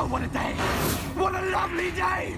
Oh, what a day! What a lovely day!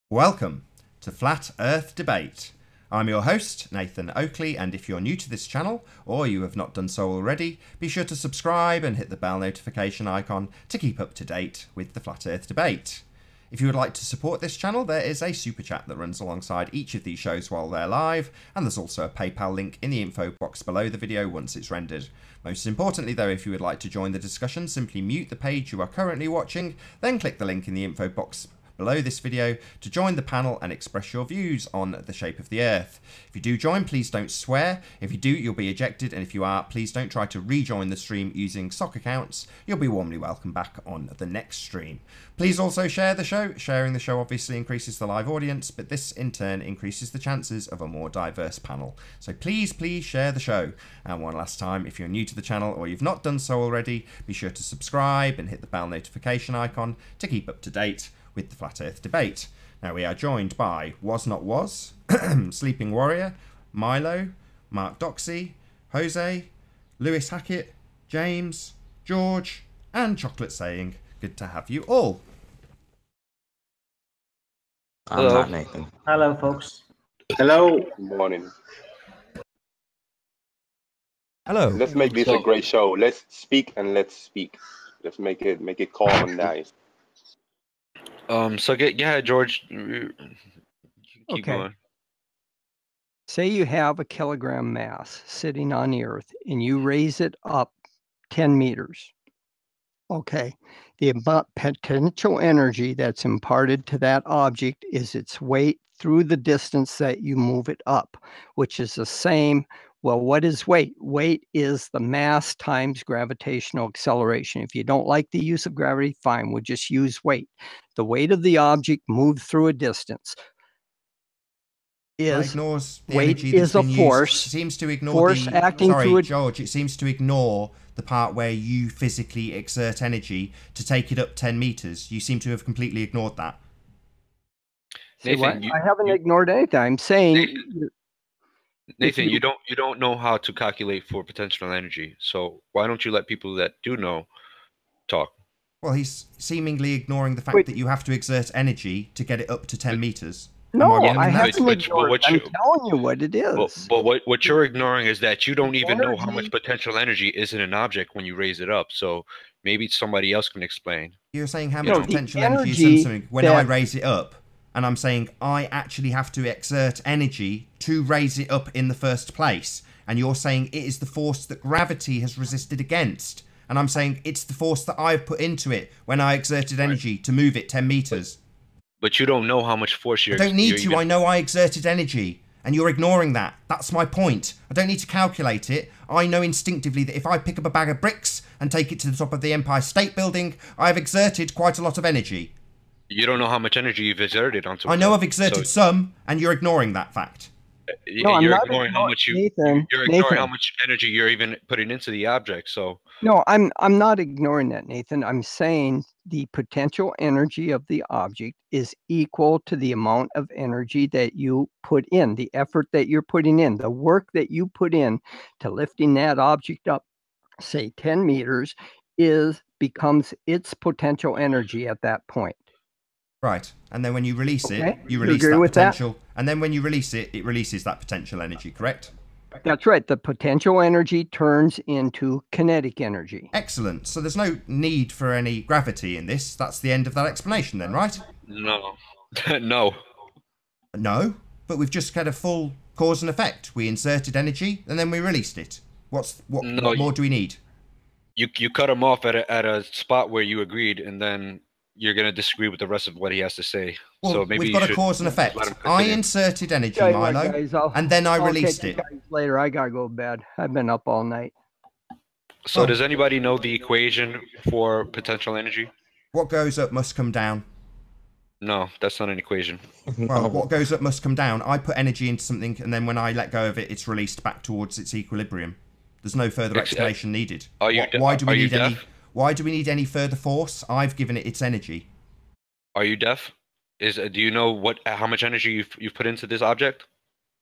Welcome to Flat Earth Debate. I'm your host, Nathan Oakley, and if you're new to this channel, or you have not done so already, be sure to subscribe and hit the bell notification icon to keep up to date with the Flat Earth Debate. If you would like to support this channel, there is a super chat that runs alongside each of these shows while they're live, and there's also a PayPal link in the info box below the video once it's rendered. Most importantly though, if you would like to join the discussion, simply mute the page you are currently watching, then click the link in the info box below this video to join the panel and express your views on the shape of the Earth. If you do join, please don't swear. If you do, you'll be ejected, and if you are, please don't try to rejoin the stream using sock accounts. You'll be warmly welcome back on the next stream. Please also share the show. Sharing the show obviously increases the live audience, but this in turn increases the chances of a more diverse panel. So please share the show. And one last time, if you're new to the channel or you've not done so already, be sure to subscribe and hit the bell notification icon to keep up to date with the Flat Earth Debate. Now we are joined by Was Not Was, Sleeping Warrior, Milo, Mark Doxey, Jose, Lewis Hackett, James, George, and Chocolate Saying. Good to have you all. I'm not Nathan. Hello, folks. Hello. Good morning. Hello. Let's make this a great show. Let's speak and let's speak. Let's make it calm and nice. Yeah, George, keep going. Say you have a kilogram mass sitting on the Earth and you raise it up 10 meters. Okay. The potential energy that's imparted to that object is its weight through the distance that you move it up, which is the same. Well, what is weight? Weight is the mass times gravitational acceleration. If you don't like the use of gravity, fine, we'll just use weight. The weight of the object moved through a distance is weight is a force. It seems to ignore force acting through a... George, it seems to ignore the part where you physically exert energy to take it up 10 meters. You seem to have completely ignored that. Nathan, I haven't ignored anything. I'm saying... Nathan, you don't know how to calculate for potential energy, so why don't you let people that do know talk? Well, he's seemingly ignoring the fact that you have to exert energy to get it up to 10 meters. No, I haven't ignored. I'm telling you what it is. But what you're ignoring is that you don't even know how much potential energy is in an object when you raise it up. So maybe somebody else can explain. You're saying how much potential energy is in something when I raise it up. And I'm saying I actually have to exert energy to raise it up in the first place. And you're saying it is the force that gravity has resisted against. And I'm saying it's the force that I've put into it when I exerted energy to move it 10 meters. But you don't know how much force you're... I don't need to. I know I exerted energy. And you're ignoring that. That's my point. I don't need to calculate it. I know instinctively that if I pick up a bag of bricks and take it to the top of the Empire State Building, I've exerted quite a lot of energy. You don't know how much energy you've exerted onto it. I know I've exerted some, and you're ignoring that fact. No, you're ignoring how much you're ignoring how much energy you're even putting into the object. So no, I'm not ignoring that, Nathan. I'm saying the potential energy of the object is equal to the amount of energy that you put in, the effort that you're putting in, the work that you put in to lifting that object up, say 10 meters, becomes its potential energy at that point. Right, and then when you release it, you release that potential, and then when you release it, it releases that potential energy, correct? That's right. The potential energy turns into kinetic energy. Excellent. So there's no need for any gravity in this. That's the end of that explanation then, right? No. No. No, but we've just had a full cause and effect. We inserted energy, and then we released it. What more do we need? You cut him off at a spot where you agreed, and then you're going to disagree with the rest of what he has to say. Well, so maybe we've got a cause and effect. I inserted energy, Milo, and then I released it. Later, I got to go to bed. I've been up all night. So does anybody know the equation for potential energy? What goes up must come down. No, that's not an equation. Well, what goes up must come down. I put energy into something, and then when I let go of it, it's released back towards its equilibrium. There's no further explanation needed. Why do we need any further force? I've given it its energy. Are you deaf? Do you know how much energy you've put into this object?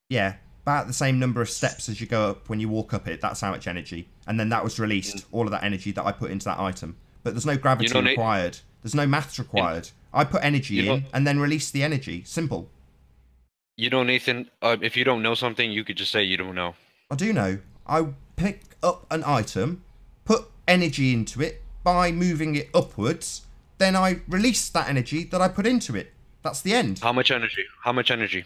Yeah, about the same number of steps as you go up when you walk up it. That's how much energy. And then that was released, all of that energy that I put into that item. But there's no gravity required. There's no maths required. I put energy in and then release the energy. Simple. You know, Nathan, if you don't know something, you could just say you don't know. I do know. I pick up an item, put energy into it by moving it upwards, then I release that energy that I put into it. That's the end. How much energy? How much energy?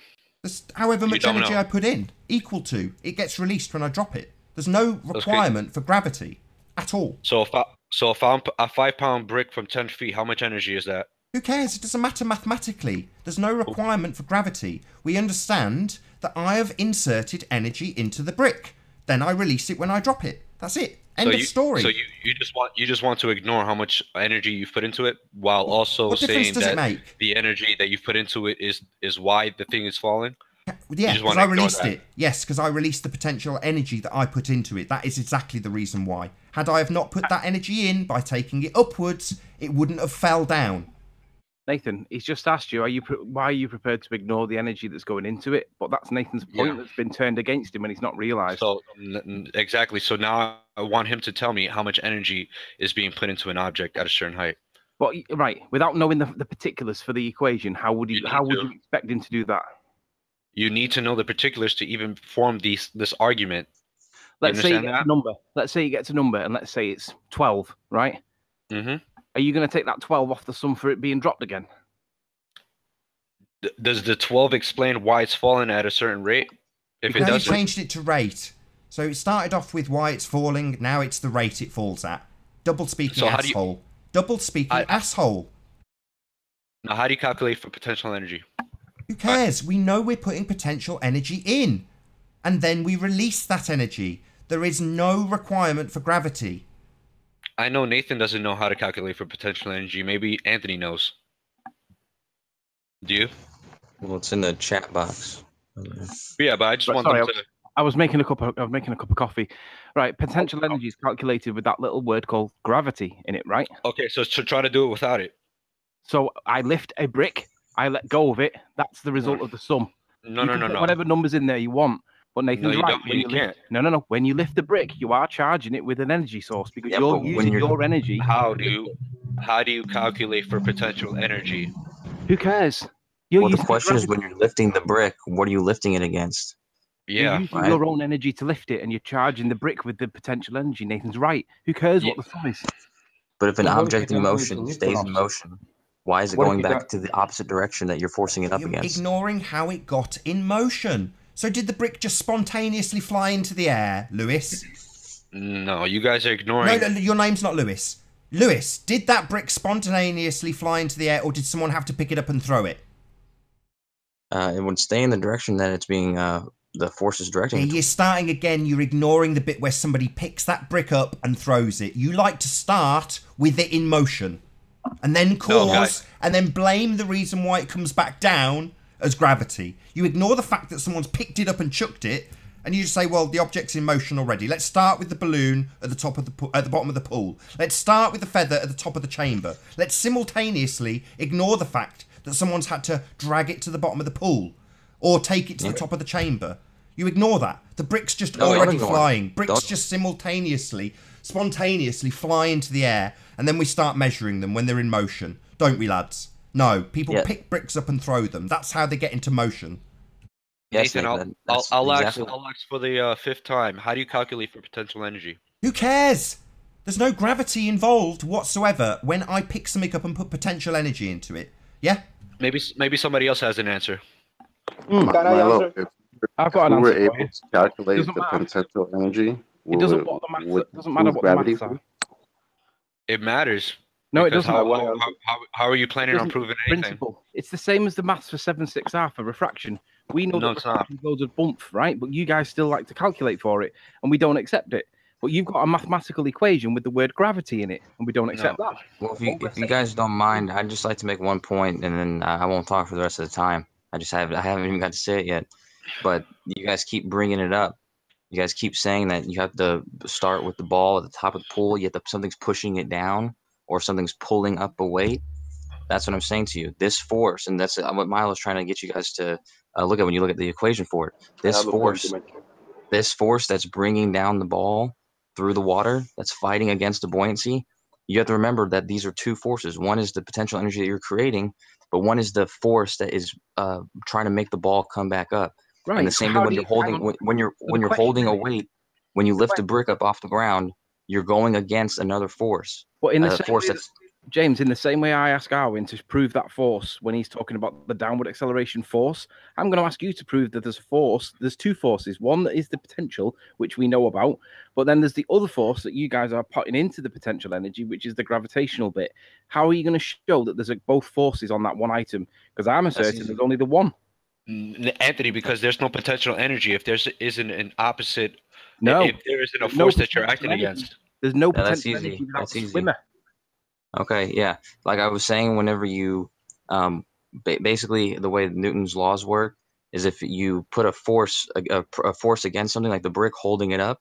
However much energy I put in, equal to, it gets released when I drop it. There's no requirement for gravity at all. So if I found a 5-pound brick from 10 feet, how much energy is that? Who cares? It doesn't matter mathematically. There's no requirement for gravity. We understand that I have inserted energy into the brick. Then I release it when I drop it. That's it. End of story. So you just want to ignore how much energy you've put into it, while also saying that the energy that you've put into it is why the thing is falling. Yeah, because I released it. Yes, because I released the potential energy that I put into it. That is exactly the reason why. Had I have not put that energy in by taking it upwards, it wouldn't have fell down. Nathan, he's just asked you, why are you prepared to ignore the energy that's going into it? But that's Nathan's point that's been turned against him and he's not realised. So, exactly. So now I want him to tell me how much energy is being put into an object at a certain height. But right, without knowing the particulars for the equation, how would you expect him to do that? You need to know the particulars to even form this argument. Let's say he gets a number. Let's say he gets a number, and let's say it's 12, right? Mm-hmm. Are you going to take that 12 off the sum for it being dropped again? Does the 12 explain why it's falling at a certain rate? If it doesn't, you changed it to rate. So it started off with why it's falling. Now it's the rate it falls at. Double speaking asshole. Double speaking asshole. Now, how do you calculate for potential energy? Who cares? We know we're putting potential energy in. And then we release that energy. There is no requirement for gravity. I know Nathan doesn't know how to calculate for potential energy. Maybe Anthony knows. Do you? Well, it's in the chat box. Yeah, but I just want them to... I was making a cup of coffee. Right, potential energy is calculated with that little word called gravity in it, right? Okay, so try to do it without it. So I lift a brick, I let go of it. That's the result of the sum. No. Whatever numbers in there you want. But Nathan's right. You can't. No. When you lift the brick, you are charging it with an energy source because you're using your energy. How do you calculate for potential energy? Who cares? Well, the question is, when you're lifting the brick, what are you lifting it against? Yeah, you're using your own energy to lift it, and you're charging the brick with the potential energy. Nathan's right. Who cares what the sum is? But if an object in motion stays in motion, why is it going back to the opposite direction that you're forcing it up against? Ignoring how it got in motion. So did the brick just spontaneously fly into the air, Lewis? No, you guys are ignoring... No, your name's not Lewis. Lewis, did that brick spontaneously fly into the air, or did someone have to pick it up and throw it? It would stay in the direction that it's being... the force is directing it. You're starting again. You're ignoring the bit where somebody picks that brick up and throws it. You like to start with it in motion. And then and then blame the reason why it comes back down as gravity. You ignore the fact that someone's picked it up and chucked it, and you just say, well, the object's in motion already. Let's start with the balloon at the top of at the bottom of the pool. Let's start with the feather at the top of the chamber. Let's simultaneously ignore the fact that someone's had to drag it to the bottom of the pool or take it to the top of the chamber. You ignore that. The brick's just already flying. Bricks just spontaneously fly into the air, and then we start measuring them when they're in motion. Don't we, lads? No, people pick bricks up and throw them. That's how they get into motion. Yes, Nathan, I'll ask for the fifth time. How do you calculate for potential energy? Who cares? There's no gravity involved whatsoever when I pick something up and put potential energy into it. Yeah? Maybe somebody else has an answer. Can I answer? I've got an we were answer. able to calculate the potential energy. It doesn't matter what the maths are. It matters. No, it doesn't. How are you planning on proving anything? Principle. It's the same as the maths for 7/6R for refraction. We know that refraction goes a bump, right? But you guys still like to calculate for it, and we don't accept it. But you've got a mathematical equation with the word gravity in it, and we don't accept that. Well, if you guys don't mind, I'd just like to make one point, and then I won't talk for the rest of the time. I haven't even got to say it yet. But you guys keep bringing it up. You guys keep saying that you have to start with the ball at the top of the pool, yet something's pushing it down, or something's pulling up a weight. That's what I'm saying to you. This force, and that's what Milo's trying to get you guys to look at when you look at the equation for it. This force that's bringing down the ball through the water, that's fighting against the buoyancy. You have to remember that these are two forces. One is the potential energy that you're creating, but one is the force that is trying to make the ball come back up. Right. And the same thing when you're holding when you're holding a weight, when you lift a brick up off the ground, you're going against another force. But in the same way, James, in the same way I ask Arwin to prove that force when he's talking about the downward acceleration force, I'm going to ask you to prove that there's a force. There's two forces. One that is the potential, which we know about, but then there's the other force that you guys are putting into the potential energy, which is the gravitational bit. How are you going to show that there's both forces on that one item? Because I'm asserting there's only the one. Anthony, because there's no potential energy if there isn't an opposite. No, if there isn't a force that you're acting against. There's no potential energy without the swimmer. Okay, yeah. Like I was saying, whenever you, basically the way Newton's laws work is if you put a force against something like the brick holding it up,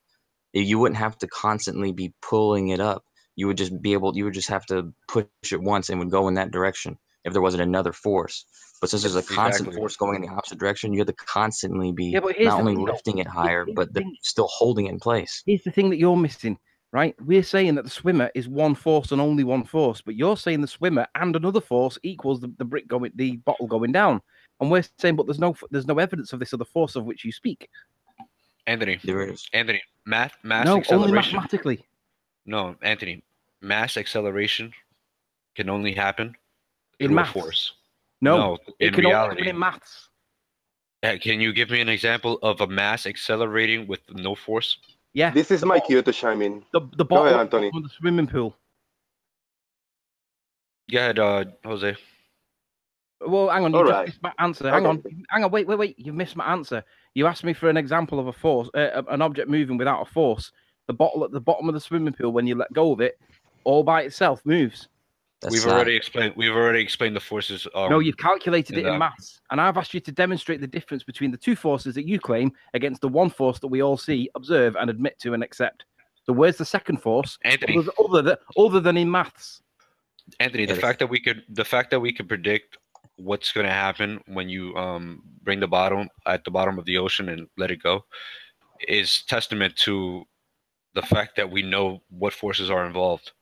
you wouldn't have to constantly be pulling it up. You would just have to push it once and would go in that direction if there wasn't another force. But since there's a constant force going in the opposite direction, you have to constantly be not only lifting it higher, but still holding it in place. Here's the thing that you're missing. Right, we're saying that the swimmer is one force and only one force, but you're saying the swimmer and another force equals the bottle going down, and we're saying, but there's no evidence of this other force of which you speak. Anthony, there is. Anthony, mass no, acceleration. Only mathematically. No, Anthony, mass acceleration can only happen in maths. Force. No, in reality, only in maths. Can you give me an example of a mass accelerating with no force? Yeah. This is my cue to chime in. The Go ahead, Anthony. Of the swimming pool. Go ahead, Jose. Well, hang on. You just missed my answer. Hang on. Wait. You missed my answer. You asked me for an example of a force, an object moving without a force. The bottle at the bottom of the swimming pool, when you let go of it, all by itself moves. We've already explained the forces. No, you've calculated it in maths, and I've asked you to demonstrate the difference between the two forces that you claim against the one force that we all see, observe, and admit to and accept. So where's the second force, Anthony? Other than in maths, Anthony, the fact that we could predict what's going to happen when you bring the bottle at the bottom of the ocean and let it go is testament to the fact that we know what forces are involved.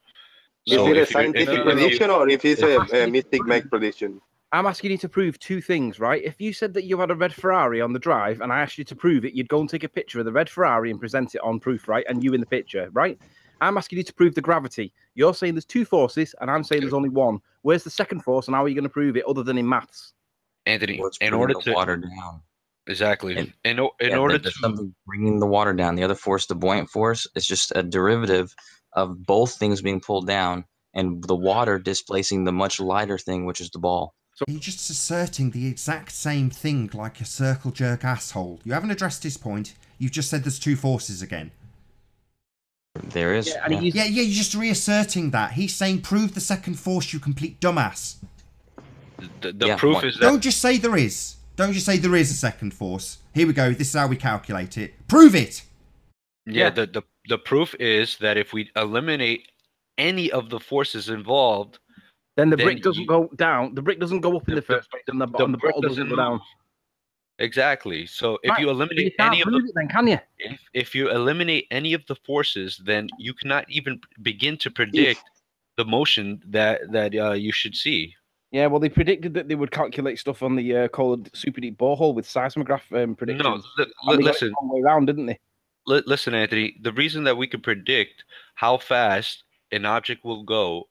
So is it a scientific prediction or if it's a mystic make prediction? I'm asking you to prove two things, right? If you said that you had a red Ferrari on the drive and I asked you to prove it, you'd go and take a picture of the red Ferrari and present it on proof, right? And you in the picture, right? I'm asking you to prove the gravity. You're saying there's two forces and I'm saying there's only one. Where's the second force and how are you going to prove it other than in maths? Anthony, in order to water down. Exactly. In order to something bringing the water down, the other force, the buoyant force, is just a derivative of both things being pulled down and the water displacing the much lighter thing, which is the ball. So you're just asserting the exact same thing like a circle jerk asshole. You haven't addressed his point. You've just said there's two forces again. There is. Yeah, you're just reasserting that. He's saying prove the second force, you complete dumbass. The proof is that... Don't just say there is. Don't just say there is a second force. Here we go. This is how we calculate it. Prove it! Yeah, the proof is that if we eliminate any of the forces involved, then the brick doesn't go down. The brick doesn't go up in the first place, and the bottle doesn't go down. Exactly. So if you eliminate any of the, then can you? If you eliminate any of the forces, then you cannot even begin to predict the motion that you should see. Yeah, well, they predicted that they would calculate stuff on the cold super deep borehole with seismograph predictions. No, listen. They got it the wrong way around, didn't they? Listen, Anthony. The reason that we can predict how fast an object will go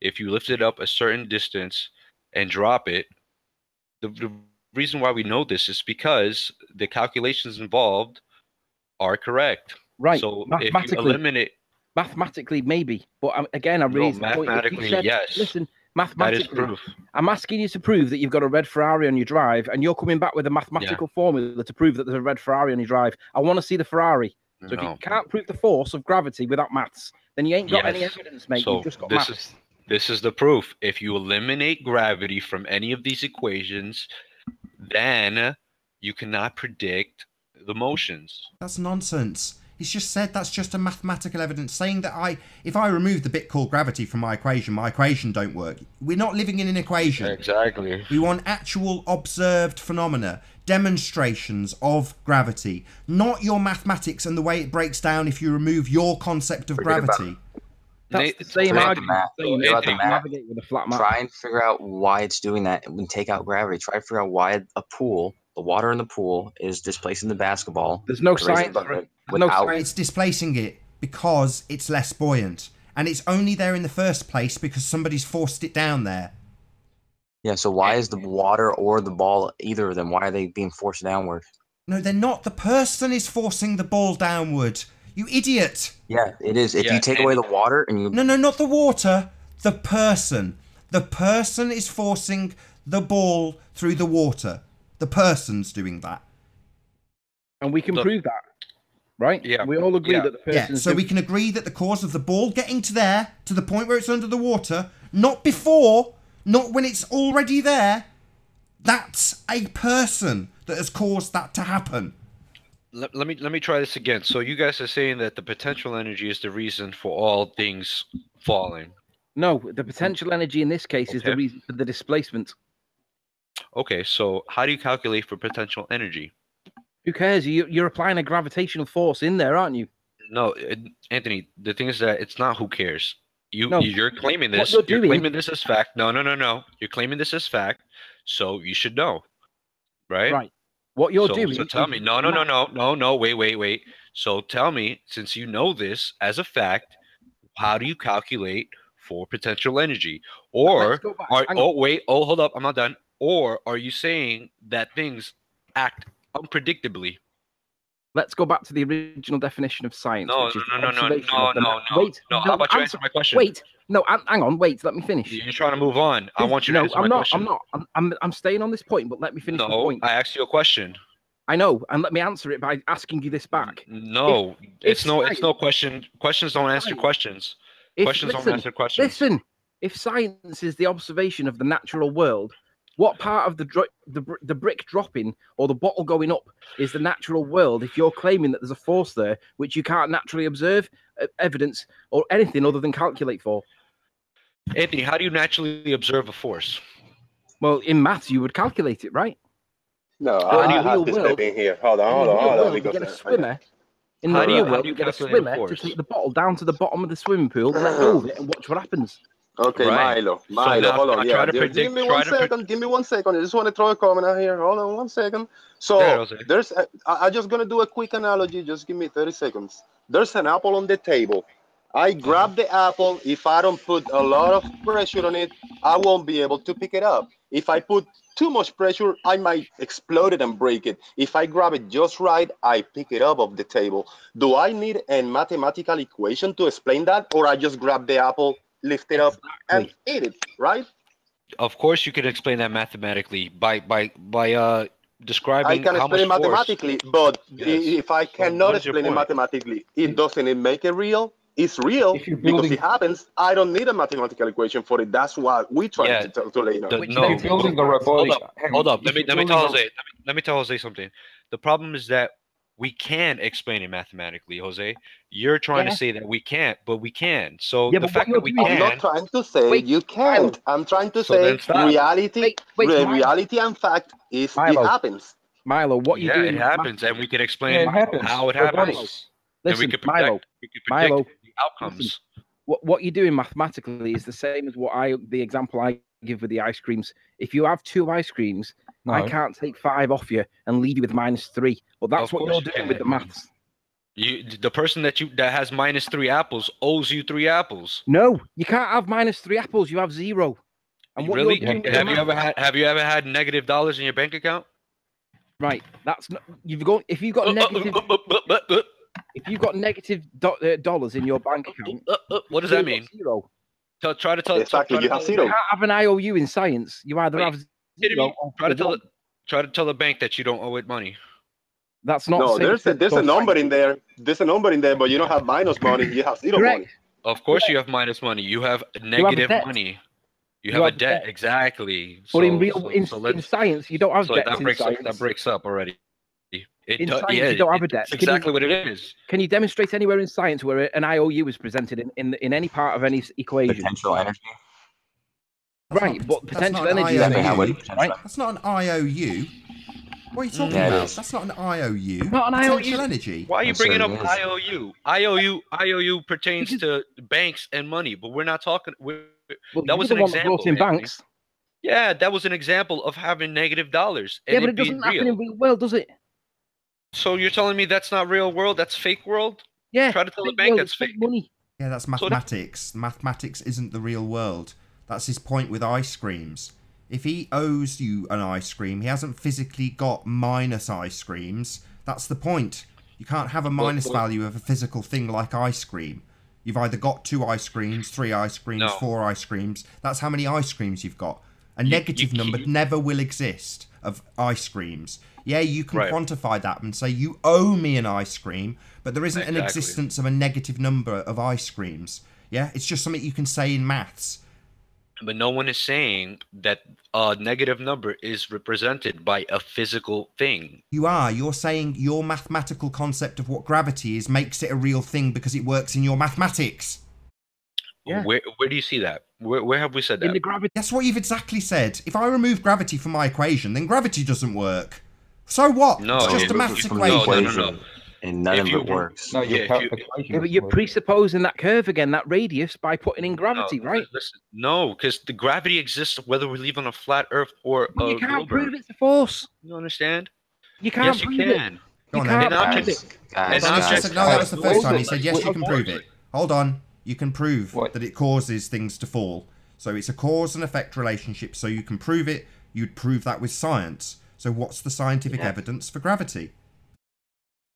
if you lift it up a certain distance and drop it, the reason why we know this is because the calculations involved are correct. Right. So if you eliminate... Mathematically, maybe. But again, I raised the point. Mathematically, yes. Listen, mathematically, that is proof. I'm asking you to prove that you've got a red Ferrari on your drive, and you're coming back with a mathematical formula to prove that there's a red Ferrari on your drive. I want to see the Ferrari. So if you can't prove the force of gravity without maths, then you ain't got any evidence, mate. So you've just got maths. This is the proof. If you eliminate gravity from any of these equations, then you cannot predict the motions. That's nonsense. It's just said that's just a mathematical evidence saying that if I remove the bit called gravity from my equation don't work. We're not living in an equation. Exactly. We want actual observed phenomena, demonstrations of gravity, not your mathematics and the way it breaks down if you remove your concept of gravity. That's the same argument saying that you can't navigate with a flat map. Try and figure out why it's doing that and take out gravity. Try to figure out why a pool, the water in the pool, is displacing the basketball. There's no science for it. It's displacing it because it's less buoyant. And it's only there in the first place because somebody's forced it down there. Yeah, so why is the water or the ball, either of them, why are they being forced downward? No, they're not. The person is forcing the ball downward. You idiot! Yeah, it is. If you take away the water and you... No, not the water. The person. The person is forcing the ball through the water. The person's doing that. And we can prove that, right? Yeah. We all agree that the person... Yeah, so we can agree that the cause of the ball getting to there, to the point where it's under the water, not before, not when it's already there, that's a person that has caused that to happen. Let me try this again. So you guys are saying that the potential energy is the reason for all things falling. No, the potential energy in this case is the reason for the displacement. Okay, so how do you calculate for potential energy? Who cares? You're applying a gravitational force in there, aren't you? No, Anthony, the thing is that it's not who cares. No, you're claiming this. You're claiming this as fact. No. You're claiming this as fact, so you should know. Right? Right. What you're doing. So tell me. No. Wait. So tell me, since you know this as a fact, how do you calculate for potential energy? Or hold up, I'm not done. Or are you saying that things act unpredictably? Let's go back to the original definition of science. No. Wait. How about you answer my question? Wait. No, hang on. Wait. Let me finish. You're trying to move on. I want you to answer my question. I'm staying on this point, but let me finish the point. I asked you a question. I know, and let me answer it by asking you this back. No, it's no question. Questions don't answer questions. Questions don't answer questions. Listen, if science is the observation of the natural world, what part of the brick dropping or the bottle going up is the natural world if you're claiming that there's a force there which you can't naturally observe, evidence, or anything other than calculate for? Anthony, how do you naturally observe a force? Well, in maths, you would calculate it, right? No, I have to step in here. Hold on. You get a swimmer. In the real world, you get a swimmer to take the bottle down to the bottom of the swimming pool, let go of it, and watch what happens. Okay, right. Milo, hold on. Yeah, give me 1 second. Give me 1 second. I just want to throw a comment out here. Hold on 1 second. So I'm just gonna do a quick analogy. Just give me 30 seconds. There's an apple on the table. I grab the apple. If I don't put a lot of pressure on it, I won't be able to pick it up. If I put too much pressure, I might explode it and break it. If I grab it just right, I pick it up off the table. Do I need a mathematical equation to explain that, or I just grab the apple, lift it up, and eat it, right? Of course, you can explain that mathematically by describing. I can how explain it much mathematically, but if I cannot explain it mathematically, doesn't it make it real? It's real because it happens. I don't need a mathematical equation for it. That's what we try to lay out. Hold up. Let me tell Jose. Let me tell Jose something. The problem is that we can explain it mathematically, Jose. You're trying to say that we can't, but we can. So the fact that we can. I'm not trying to say you can't. I'm trying to say reality. Reality and fact is it happens. Milo, what you doing? It happens, and we can explain how it happens. Listen, we can Milo, the outcomes. Listen, what you're doing mathematically is the same as the example I give with the ice creams. If you have 2 ice creams, I can't take 5 off you and leave you with -3. Well, that's what you're doing with the maths. The person that has -3 apples owes you 3 apples. No, you can't have -3 apples. You have 0. And what really? Have you ever had negative dollars in your bank account? Right. That's not. If you've got negative. If you've got negative dollars in your bank account, what does that mean? 0. Try to tell. Exactly, you have 0. You can't have an IOU in science. You either have 0. Try to tell the bank that you don't owe it money. That's not. No, there's a number in there. There's a number in there, but you don't have minus money. You have 0 money. Of course, you have minus money. You have negative money. You have a debt, exactly. But in science, you don't have debts in science. That breaks up already. In science, you don't have a debt. That's exactly what it is. Can you demonstrate anywhere in science where an IOU is presented in any part of any equation? Potential energy. Right, but potential energy. Right? That's not an IOU. What are you talking about? That's not an IOU. Not an potential IOU. energy. Why are you bringing up IOU? IOU pertains to banks and money, but we're not talking. That was an example. In banks. Yeah, that was an example of having negative dollars. Yeah, but it doesn't happen in real world, does it? So you're telling me that's not real world? That's fake world? Yeah. Try to tell the bank that's fake money. Yeah, that's mathematics. Mathematics isn't the real world. That's his point with ice creams. If he owes you an ice cream, he hasn't physically got minus ice creams. That's the point. You can't have a minus value of a physical thing like ice cream. You've either got 2 ice creams, 3 ice creams, 4 ice creams. That's how many ice creams you've got. A negative number never will exist of ice creams. Yeah, you can quantify that and say you owe me an ice cream, but there isn't an existence of a negative number of ice creams. Yeah, it's just something you can say in maths. But no one is saying that a negative number is represented by a physical thing. You are. You're saying your mathematical concept of what gravity is makes it a real thing because it works in your mathematics. Yeah. Where do you see that? Where have we said that? In the gravity. That's what you've exactly said. If I remove gravity from my equation, then gravity doesn't work. So what? No, it's just a maths equation. No. And none of it works. No, but you're presupposing that curve again, that radius, by putting in gravity, right? Listen, no, because the gravity exists whether we live on a flat Earth or but you can't prove it's a force. You understand? You can't prove it. Go on, you can't prove it. No, that was the first time. He said, yes, you can prove it. Hold on. You can prove that it causes things to fall. So it's a cause and effect relationship. So you can prove it. You'd prove that with science. So what's the scientific evidence for gravity?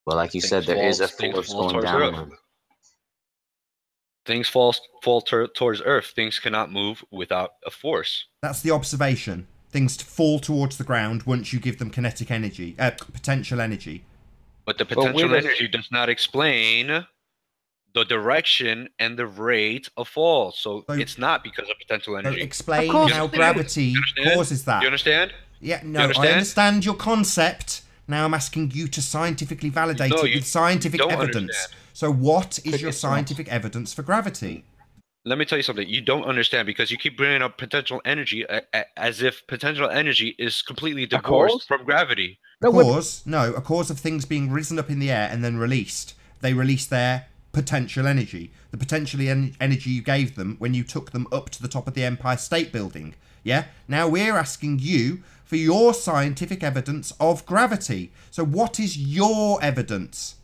Well, like you said, there is a force going downward. Things fall towards Earth. Things cannot move without a force. That's the observation. Things fall towards the ground once you give them kinetic energy, potential energy. But the potential energy does not explain the direction and the rate of fall. So it's not because of potential energy. So explain how gravity causes that. Do you understand? Yeah, no, I understand your concept. Now I'm asking you to scientifically validate it with scientific evidence. Understand. So what is your scientific evidence for gravity? Let me tell you something. You don't understand because you keep bringing up potential energy as if potential energy is completely divorced from gravity. A cause of things being risen up in the air and then released. They release their potential energy. The potential energy you gave them when you took them up to the top of the Empire State Building. Yeah? Now we're asking you for your scientific evidence of gravity. So what is your evidence?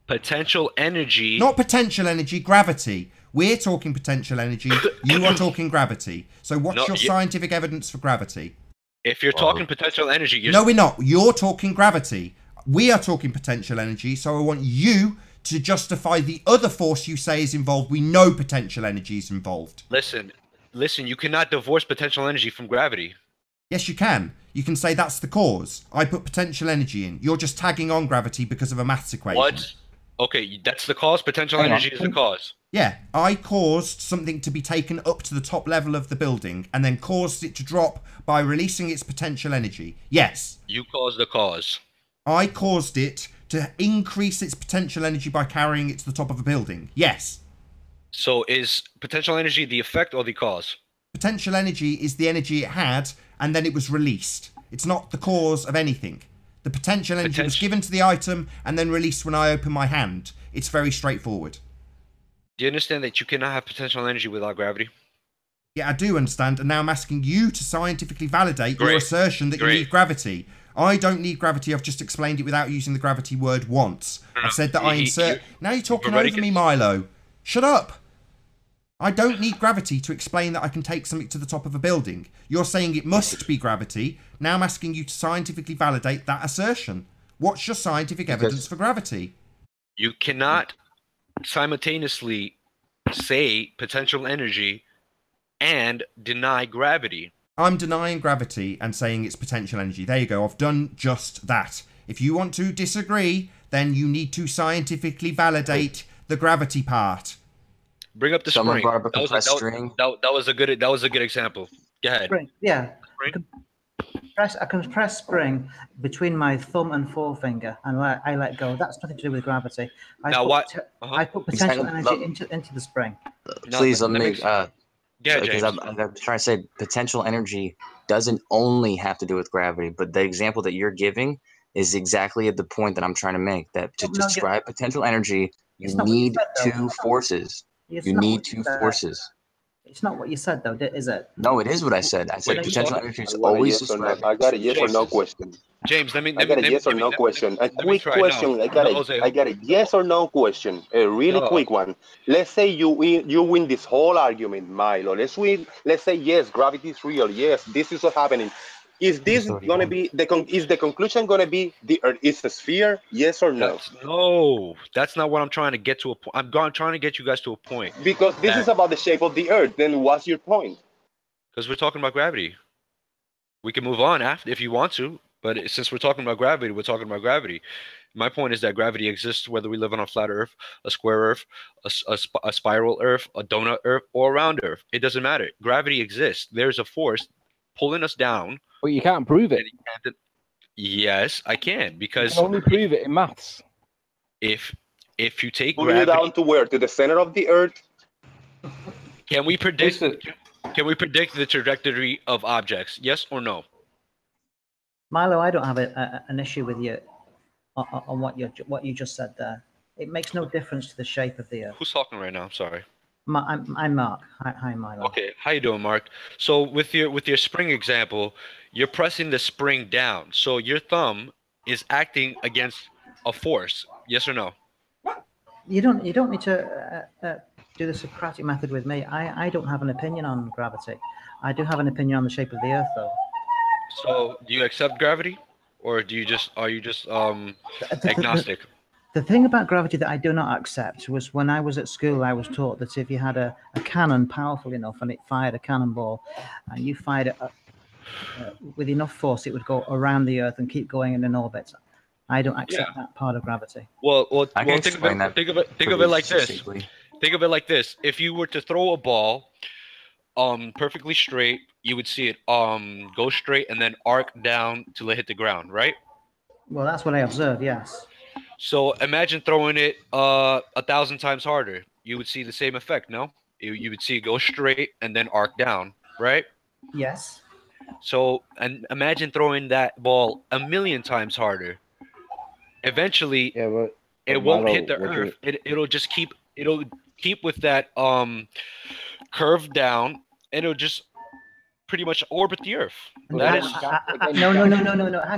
Potential energy. Not potential energy, gravity. We're talking potential energy. You are talking gravity. So what's your scientific evidence for gravity? If you're talking potential energy... No, we're not. You're talking gravity. We are talking potential energy. So I want you to justify the other force you say is involved. We know potential energy is involved. Listen, you cannot divorce potential energy from gravity. Yes, you can. You can say that's the cause. I put potential energy in. You're just tagging on gravity because of a maths equation. What? Okay, that's the cause. Potential energy is the cause. Yeah, I caused something to be taken up to the top level of the building and then caused it to drop by releasing its potential energy. Yes. You caused the cause. I caused it to increase its potential energy by carrying it to the top of a building. Yes. So is potential energy the effect or the cause? Potential energy is the energy it had and then it was released. It's not the cause of anything. The potential energy was given to the item and then released when I open my hand. It's very straightforward. Do you understand that you cannot have potential energy without gravity? Yeah, I do understand. And now I'm asking you to scientifically validate your assertion that you need gravity. I don't need gravity. I've just explained it without using the gravity word once. I've said that I insert... Now you're talking over me, Milo. Shut up. I don't need gravity to explain that I can take something to the top of a building. You're saying it must be gravity. Now I'm asking you to scientifically validate that assertion. What's your scientific evidence for gravity? You cannot simultaneously say potential energy and deny gravity. I'm denying gravity and saying it's potential energy. There you go. I've done just that. If you want to disagree, then you need to scientifically validate the gravity part. Bring up the spring. That was a good example. Go ahead. Spring, yeah. press spring between my thumb and forefinger, and I let go. That's nothing to do with gravity. I put potential energy into the spring. Please let me. Because I'm trying to say potential energy doesn't only have to do with gravity, but the example that you're giving is exactly at the point that I'm trying to make. That to describe potential energy, you need two forces. You need two forces. It's not what you said, though, is it? No, it is what I said. I said potential energy is always described. I got a yes or no question. James, I got a yes or no question. A quick question. I got a yes or no question. A really quick one. Let's say you win this whole argument, Milo. Let's say yes, gravity is real. Yes, this is what's happening. Is this gonna be is the conclusion gonna be the Earth is a sphere? Yes or no? No, that's not what I'm trying to get to. I'm trying to get you guys to a point. Because this is about the shape of the Earth. Then what's your point? Because we're talking about gravity. We can move on after if you want to, but since we're talking about gravity, we're talking about gravity. My point is that gravity exists whether we live on a flat Earth, a square Earth, a spiral Earth, a donut Earth, or a round Earth. It doesn't matter. Gravity exists. There's a force pulling us down. But you can't prove it. Yes, I can, because you can only prove it in maths. If you take gravity down to where? To the center of the Earth? Can we predict the trajectory of objects? Yes or no? Milo, I don't have an issue with you on what you just said there. It makes no difference to the shape of the Earth. Who's talking right now? I'm sorry. I'm Mark. Hi, Milo. Okay, how you doing, Mark? So with your spring example, you're pressing the spring down. So your thumb is acting against a force. Yes or no? You don't need to do the Socratic method with me. I don't have an opinion on gravity. I do have an opinion on the shape of the Earth, though. So do you accept gravity, or are you just agnostic? The thing about gravity that I do not accept was when I was at school, I was taught that if you had a cannon powerful enough and it fired a cannonball, and you fired it with enough force, it would go around the Earth and keep going in an orbit. I don't accept that part of gravity. Well, think of it like this. Think of it like this. If you were to throw a ball perfectly straight, you would see it go straight and then arc down till it hit the ground, right? Well, that's what I observed, yes. So imagine throwing it 1,000 times harder. You would see the same effect, no? You would see it go straight and then arc down, right? Yes. So and imagine throwing that ball 1,000,000 times harder. Eventually, it won't hit the Earth. It'll keep with that curve down, and it'll just pretty much orbit the Earth. No. Hang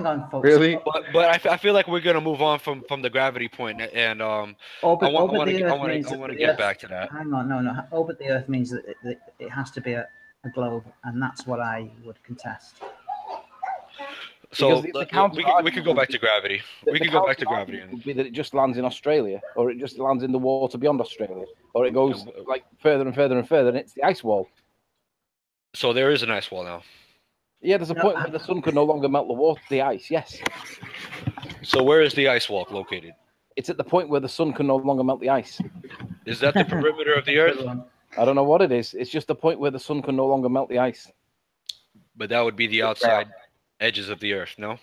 on, folks. Really? But I feel like we're gonna move on from the gravity point, and I want to get back to that. Hang on, no. Orbit the Earth means that it has to be a globe, and that's what I would contest. So we could go back to gravity. We could go back to gravity. Would be that it just lands in Australia, or it just lands in the water beyond Australia, or it goes like further and further and further, and it's the ice wall. So there is an ice wall now. Yeah, there's a point where the sun could no longer melt the ice. Yes. So where is the ice wall located? It's at the point where the sun can no longer melt the ice. Is that the perimeter of the Earth? I don't know what it is. It's just the point where the sun can no longer melt the ice. But that would be the outside edges of the Earth, no?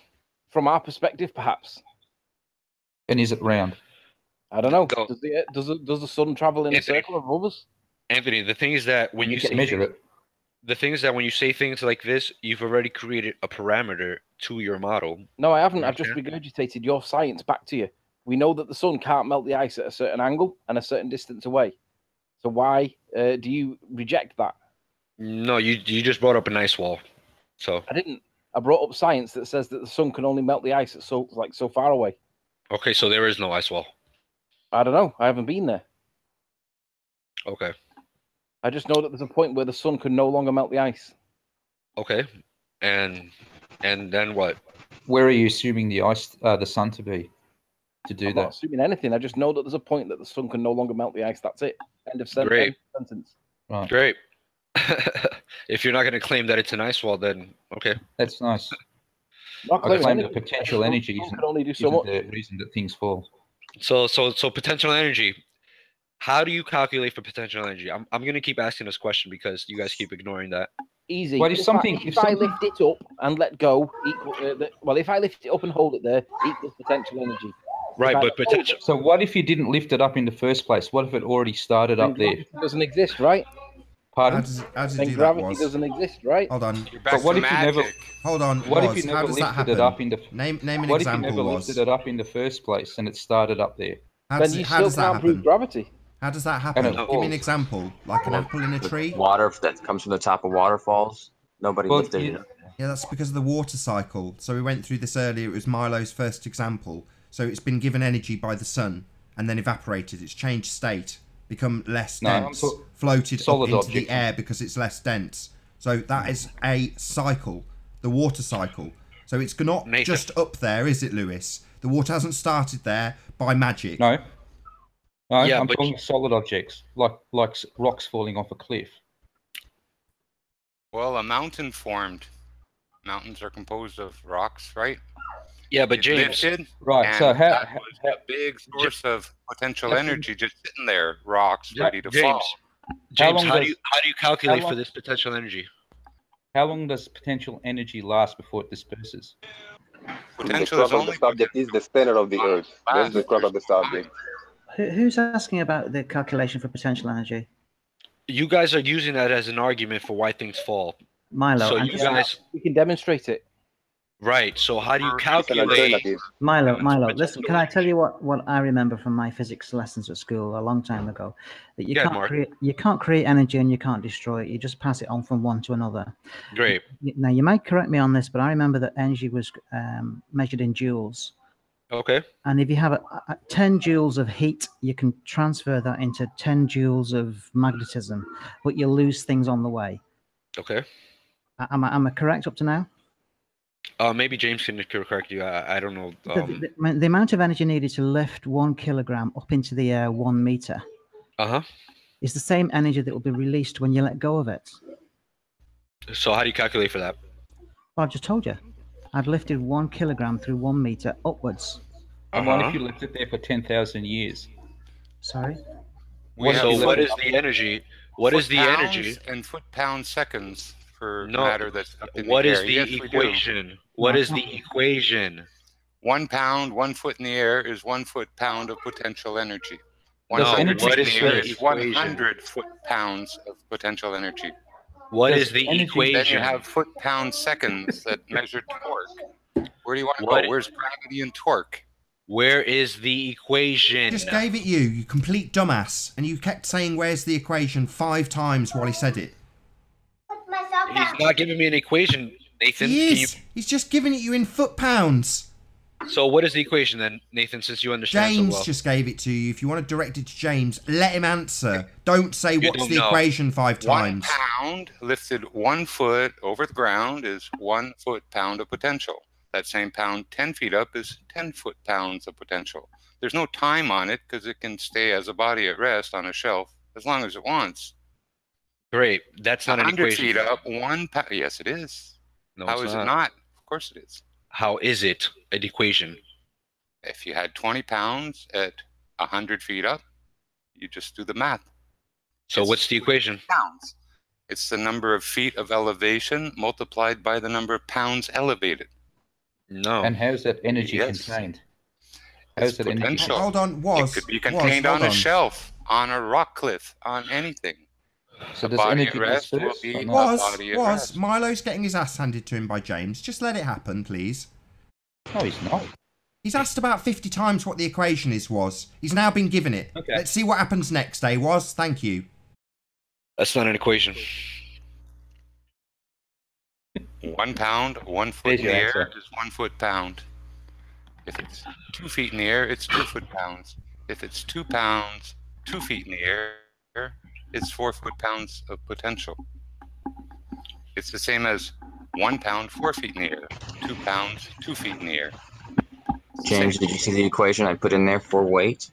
From our perspective, perhaps. And is it round? I don't know. Does the sun travel in a circle of others? Anthony, the thing is that when you measure it. The thing is that when you say things like this, you've already created a parameter to your model. No, I haven't. I've just regurgitated your science back to you. We know that the sun can't melt the ice at a certain angle and a certain distance away. So why do you reject that? No, you just brought up an ice wall. So I didn't. I brought up science that says that the sun can only melt the ice at so far away. Okay, so there is no ice wall. I don't know. I haven't been there. Okay. I just know that there's a point where the sun can no longer melt the ice. Okay, and then what? Where are you assuming the sun to be to do that? I'm not assuming anything. I just know that there's a point that the sun can no longer melt the ice. That's it. End of sentence. Right. Great. If you're not going to claim that it's an ice wall, then okay. That's nice. I claim that potential energy isn't the reason that things fall. So potential energy. How do you calculate for potential energy? I'm going to keep asking this question because you guys keep ignoring that. Easy. Well, if I lift it up and let go, if I lift it up and hold it there, equals potential energy. Right, but potential. So what if you didn't lift it up in the first place? What if it already started up there? Gravity doesn't exist, right? Pardon? How does it do that? Gravity doesn't exist, right? Hold on. You're back But what to if magic. you never? Hold on. What if you How never does that lifted happen? it up in the? Name an What if you example. never lifted it up in the first place and it started up there? How Then does, you how still does that can't prove happen? gravity. How does that happen? And it Give me an falls. example. Like an apple in a tree? Water that comes from the top of waterfalls. Nobody Well, lifted it. Yeah, that's because of the water cycle. So we went through this earlier. It was Milo's first example. So it's been given energy by the sun and then evaporated. It's changed state, become less dense, floated up into the air because it's less dense. So that is a cycle, the water cycle. So it's not just up there, is it, Lewis? The water hasn't started there by magic. No. I'm talking solid objects, like rocks falling off a cliff. Well, a mountain formed. Mountains are composed of rocks, right? Yeah, but James, right? So that was a big source of potential energy just sitting there, rocks ready to fall. James, how do you calculate for this potential energy? How long does potential energy last before it disperses? Potential is only the subject is the center of the earth. That's the crux of the subject. Who's asking about the calculation for potential energy? You guys are using that as an argument for why things fall. Milo, so you guys, we can demonstrate it. Right. So how do you calculate? Milo, listen, can I tell you what I remember from my physics lessons at school a long time ago? That you can't create energy and you can't destroy it. You just pass it on from one to another. Great. Now, you might correct me on this, but I remember that energy was measured in joules. Okay. And if you have 10 joules of heat, you can transfer that into 10 joules of magnetism, but you lose things on the way. Okay. Am I correct up to now? Maybe James can correct you. I don't know. The amount of energy needed to lift 1 kilogram up into the air 1 meter is the same energy that will be released when you let go of it. So how do you calculate for that? Well, I've just told you. I've lifted 1 kilogram through 1 meter upwards. And what if you left it there for 10,000 years? Sorry? So what is the energy? What is the energy? And foot-pound seconds for matter that's up in the air. What is the equation? What is the equation? 1 pound, 1 foot in the air is 1 foot-pound of potential energy. What is the equation? 100 foot-pounds of potential energy. What is the equation? Then you have foot-pound seconds that measure torque. Where do you want to go? Where's gravity and torque? Where is the equation? Just gave it you complete dumbass, and you kept saying where's the equation 5 times while he said it. He's not giving me an equation, Nathan. He is. He's just giving it you in foot-pounds. So what is the equation then, Nathan, since you understand James so well? just gave it to you. If you want to direct it to James, let him answer. Don't say what's the equation 5 times. 1 pound lifted 1 foot over the ground is 1 foot-pound of potential. That same pound 10 feet up is 10 foot-pounds of potential. There's no time on it because it can stay as a body at rest on a shelf as long as it wants. Great. That's not an equation. 100 feet up, 1 pound. Yes, it is. No, How is it not? Of course it is. How is it an equation? If you had 20 pounds at 100 feet up, you just do the math. So what's the equation? Pounds. It's the number of feet of elevation multiplied by the number of pounds elevated. No. And how's that energy contained? How's that energy? Hold on. It could be contained on a shelf, on a rock cliff, on anything. So does energy disperse? Milo's getting his ass handed to him by James. Just let it happen, please. No, he's not. He's asked about 50 times what the equation was. He's now been given it. Okay. Let's see what happens next, Was. Thank you. That's not an equation. 1 pound, 1 foot in the air is 1 foot-pound. If it's 2 feet in the air, it's 2 foot-pounds. If it's 2 pounds, 2 feet in the air, it's 4 foot-pounds of potential. It's the same as 1 pound, 4 feet in the air. 2 pounds, 2 feet in the air. James, did you see the equation I put in there for weight?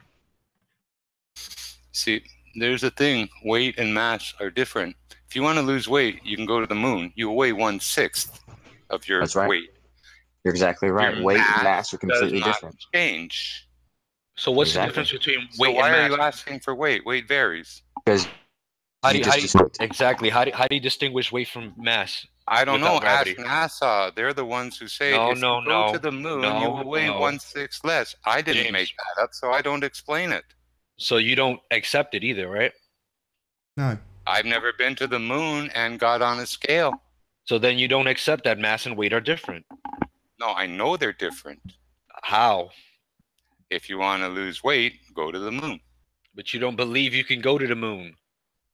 See, there's a thing. Weight and mass are different. If you want to lose weight, you can go to the moon. You weigh 1/6 of your weight. You're exactly right. Weight and mass are completely different. Change. So what's the difference between weight and mass? Why are you asking for weight? Weight varies. Because Exactly. How do you distinguish weight from mass? I don't know. Gravity? Ask NASA. They're the ones who say if you go to the moon, you will weigh 1/6 less. I didn't make that up, so I don't explain it. So you don't accept it either, right? No. I've never been to the moon and got on a scale. So then you don't accept that mass and weight are different. No, I know they're different. How? If you want to lose weight, go to the moon. But you don't believe you can go to the moon.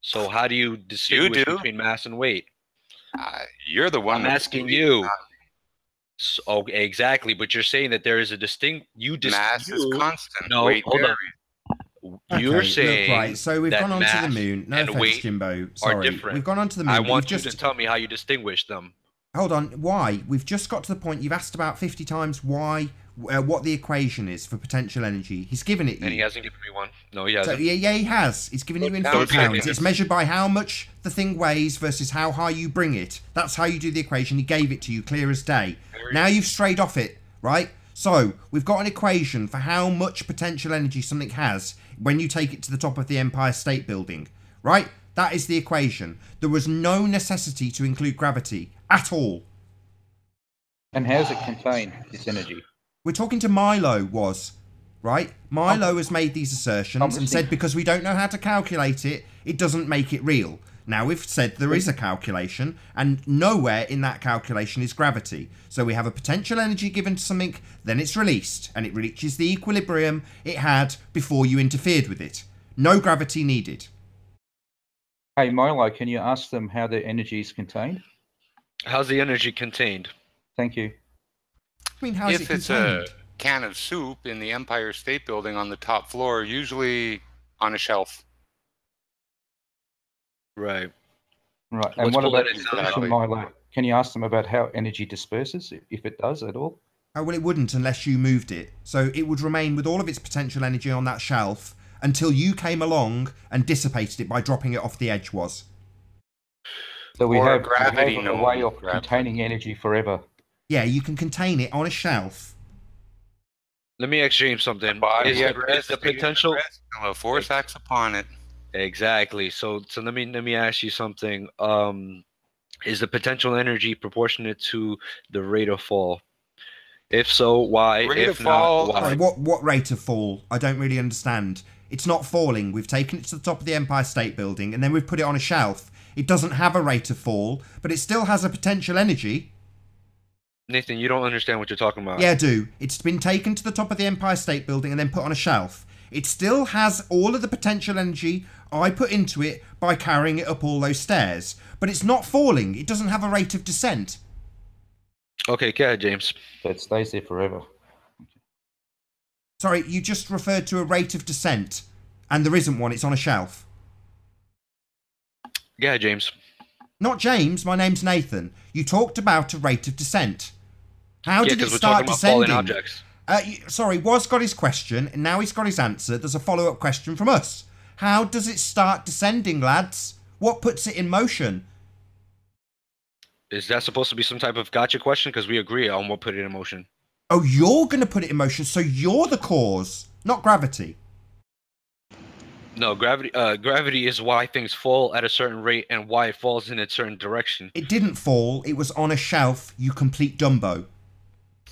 So how do you distinguish between mass and weight? You're the one. I'm asking you. So, okay, exactly, but you're saying that there is a distinct. Mass is constant. No, weight hold on. You're saying look, right. So we've gone on to the moon. No offense, Jimbo. Sorry, we've gone on to the moon. I want you to tell me how you distinguish them. Hold on. Why? We've just got to the point. You've asked about 50 times why, what the equation is for potential energy. He's given it you. And he hasn't given me one. No, he hasn't. So, yeah, he has. He's given you in foot-pounds. It's measured by how much the thing weighs versus how high you bring it. That's how you do the equation. He gave it to you clear as day. Now you've strayed off it, right? So we've got an equation for how much potential energy something has when you take it to the top of the Empire State Building, right? That is the equation. There was no necessity to include gravity at all. And how does it contain this energy? We're talking to Milo, right? Milo has made these assertions and said because we don't know how to calculate it, it doesn't make it real. Now we've said there is a calculation, and nowhere in that calculation is gravity. So we have a potential energy given to something, then it's released, and it reaches the equilibrium it had before you interfered with it. No gravity needed. Hey Milo, can you ask them how the energy is contained? How's the energy contained? Thank you. I mean, how's it contained? If it's a can of soup in the Empire State Building on the top floor, usually on a shelf. Right. Right. And what about Milo? Can you ask them about how energy disperses, if it does at all? Oh, well, it wouldn't unless you moved it. So it would remain with all of its potential energy on that shelf until you came along and dissipated it by dropping it off the edge was. So we have a way of containing energy forever. Yeah, you can contain it on a shelf. Let me ask James something. Is the potential... Force acts upon it. Exactly. So let me ask you something. Is the potential energy proportionate to the rate of fall? If so, why? If not, why? What rate of fall? I don't really understand. It's not falling. We've taken it to the top of the Empire State Building and then we've put it on a shelf. It doesn't have a rate of fall, but it still has a potential energy. Nathan, you don't understand what you're talking about. Yeah, I do. It's been taken to the top of the Empire State Building and then put on a shelf. It still has all of the potential energy I put into it by carrying it up all those stairs. But it's not falling. It doesn't have a rate of descent. Okay, go ahead, James. It stays there forever. Sorry, you just referred to a rate of descent. And there isn't one. It's on a shelf. Yeah, James. Not James. My name's Nathan. You talked about a rate of descent. How did it start descending? Sorry, Was got his question, and now he's got his answer. There's a follow-up question from us. How does it start descending, lads? What puts it in motion? Is that supposed to be some type of gotcha question? Because we agree on what put it in motion. Oh, you're going to put it in motion, so you're the cause, not gravity. No, gravity is why things fall at a certain rate and why it falls in a certain direction. It didn't fall. It was on a shelf, you complete Dumbo.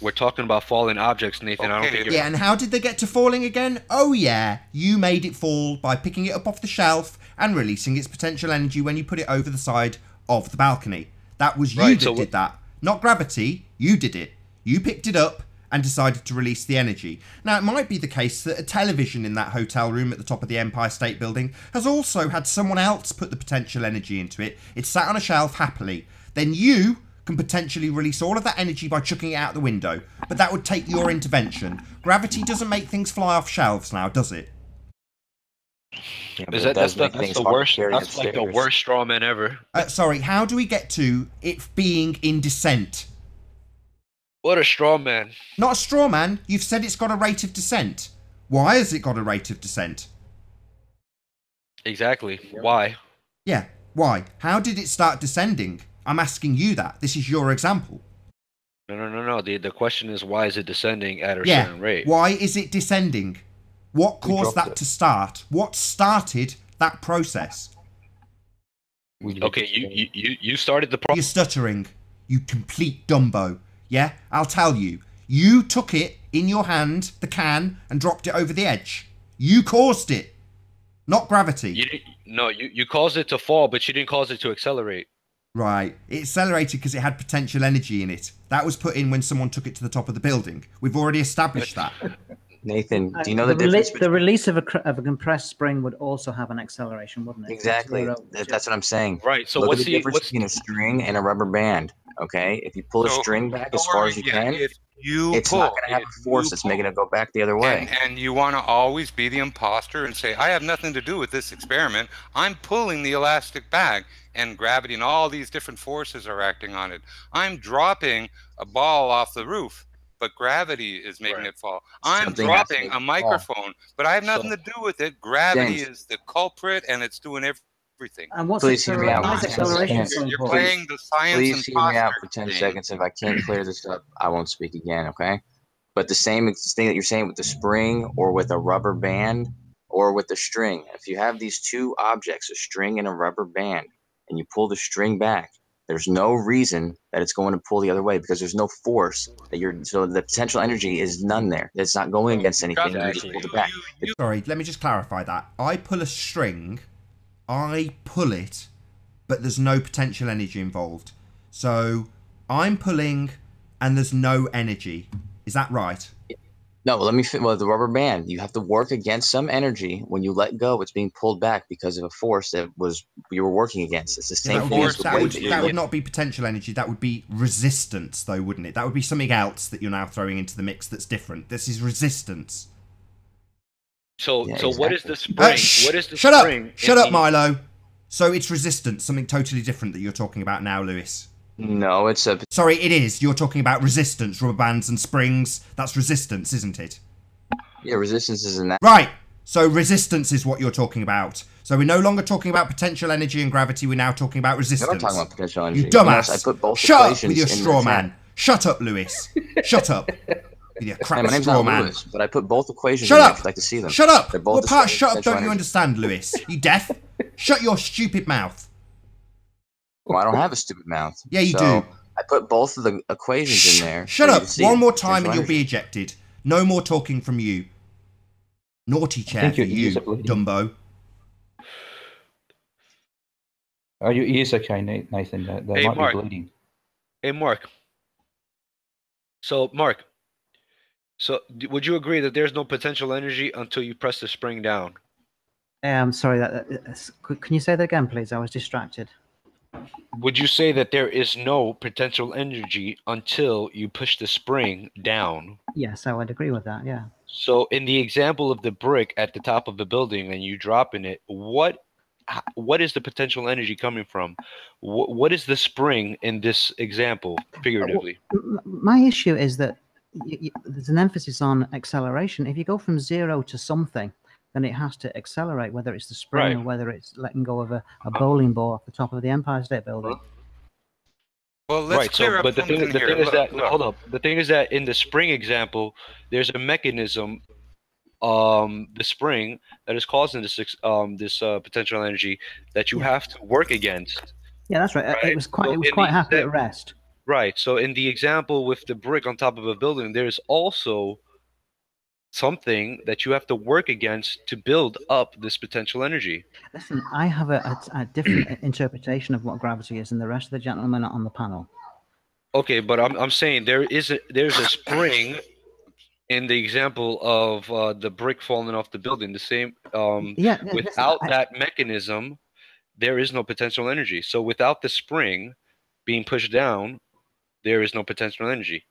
We're talking about falling objects, Nathan. I don't think you're... Yeah, and how did they get to falling again? Oh, yeah. You made it fall by picking it up off the shelf and releasing its potential energy when you put it over the side of the balcony. That was you that did that. Not gravity. You did it. You picked it up and decided to release the energy. Now, it might be the case that a television in that hotel room at the top of the Empire State Building has also had someone else put the potential energy into it. It sat on a shelf happily. Then you can potentially release all of that energy by chucking it out the window, but that would take your intervention. Gravity doesn't make things fly off shelves now, does it? Yeah, that's the worst. That's like the worst straw man ever. Sorry, how do we get to it being in descent? What a straw man. Not a straw man. You've said it's got a rate of descent. Why has it got a rate of descent? Exactly. Why? Yeah, why? How did it start descending? I'm asking you that. This is your example. No. The question is, why is it descending at a certain rate? Why is it descending? What caused that to start? What started that process? Okay, you started the problem. You're stuttering, you complete Dumbo. Yeah, I'll tell you. You took it in your hand, the can, and dropped it over the edge. You caused it, not gravity. You caused it to fall, but you didn't cause it to accelerate. Right. It accelerated because it had potential energy in it. That was put in when someone took it to the top of the building. We've already established that. Nathan, do you know the difference? The release of a compressed spring would also have an acceleration, wouldn't it? Exactly. That's what I'm saying. Right. So look what's at the difference between a string and a rubber band? Okay, if you pull a string back as far as you can, it's not going to have a force that's making it go back the other way. And you want to always be the imposter and say, I have nothing to do with this experiment. I'm pulling the elastic back, and gravity and all these different forces are acting on it. I'm dropping a ball off the roof, but gravity is making it fall. I'm dropping a microphone, but I have nothing to do with it. Gravity is the culprit, and it's doing everything. And what's Please hear me out. You're playing the science. Please hear me out for 10 seconds. If I can't clear this up, I won't speak again, okay? But the same thing that you're saying with the spring or with a rubber band or with the string, if you have these two objects, a string and a rubber band, and you pull the string back, there's no reason that it's going to pull the other way because there's no force that so the potential energy is none there. It's not going against anything. You just pulled it back. Sorry, let me just clarify that. I pull a string, I pull it, but there's no potential energy involved. So I'm pulling and there's no energy. Is that right? No, the rubber band, you have to work against some energy. When you let go, it's being pulled back because of a force that you were working against. It's the same force. That would not be potential energy. That would be resistance, though, wouldn't it? That would be something else that you're now throwing into the mix that's different. This is resistance. So what is the spring? What is the Shut spring? Up! Shut up, Milo. So it's resistance, something totally different that you're talking about now, Lewis. No, it's a... Sorry, it is. You're talking about resistance, rubber bands and springs. That's resistance, isn't it? Yeah, resistance is in that. Right. So resistance is what you're talking about. So we're no longer talking about potential energy and gravity. We're now talking about resistance. I'm talking about potential energy. You dumbass. I put both Shut up with your straw man. Shut up, Lewis. Shut up. With your crap my name's straw not man. Lewis, but I put both equations Shut in up. if you'd like to see them. Shut up. They're both What part shut up don't energy. you understand, Lewis? You deaf? Shut your stupid mouth. Well, I don't have a stupid mouth. Yeah, you do. I put both of the equations in there. Shut up. One more time and you'll be ejected. No more talking from you. Naughty chair for you, Dumbo. Are your ears okay, Nathan? They might be bleeding. Hey, Mark. So, Mark, would you agree that there's no potential energy until you press the spring down? I'm sorry. Can you say that again, please? I was distracted. Would you say that there is no potential energy until you push the spring down? Yes, I would agree with that, yeah. So in the example of the brick at the top of the building and you dropping it, what is the potential energy coming from? What is the spring in this example, figuratively? My issue is that there's an emphasis on acceleration. If you go from 0 to something, then it has to accelerate, whether it's the spring or whether it's letting go of a bowling ball off the top of the Empire State Building. Well, let's clear up but the thing is that hold up. The thing is that in the spring example, there's a mechanism, the spring that is causing this potential energy that you have to work against. Yeah, that's right. It was quite happy at rest. Right. So in the example with the brick on top of a building, there's also something that you have to work against to build up this potential energy. Listen, I have a different interpretation of what gravity is than the rest of the gentlemen on the panel. Okay, but I'm saying there's a spring in the example of the brick falling off the building. The same without that mechanism, there is no potential energy. So without the spring being pushed down, there is no potential energy.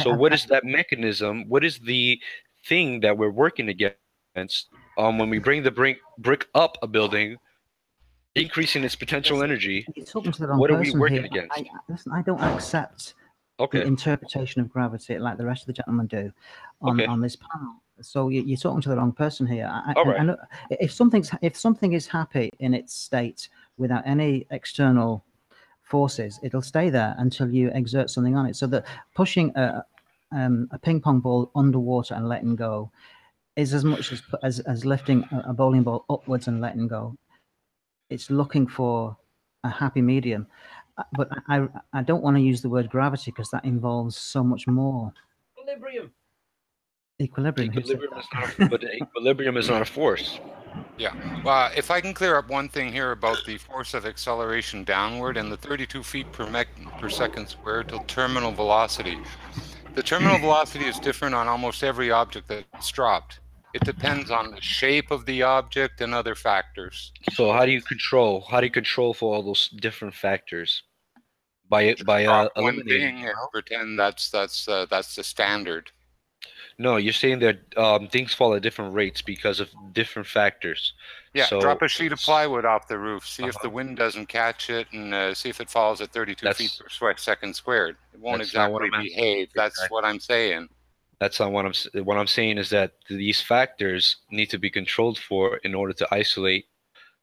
So what is that mechanism? What is the thing that we're working against when we bring the brick up a building, increasing its potential energy? You're talking to the wrong what are person we working here. against? Listen, I don't accept the interpretation of gravity like the rest of the gentlemen do on this panel. So you're talking to the wrong person here. I know if something is happy in its state without any external forces, it'll stay there until you exert something on it. So that pushing a ping pong ball underwater and letting go is as much as lifting a bowling ball upwards and letting go. It's looking for a happy medium. But I don't want to use the word gravity because that involves so much more. Equilibrium. Equilibrium. But equilibrium is not a force. Yeah. Well, if I can clear up one thing here about the force of acceleration downward and the 32 feet per second squared till terminal velocity. The terminal velocity is different on almost every object that's dropped. It depends on the shape of the object and other factors. So how do you control? How do you control for all those different factors? By eliminating and pretend that's the standard. No, you're saying that things fall at different rates because of different factors. Yeah, so drop a sheet of plywood off the roof. See if the wind doesn't catch it, and see if it falls at 32 feet per second squared. It won't exactly behave. That's what I'm saying. That's not what I'm saying is that these factors need to be controlled for in order to isolate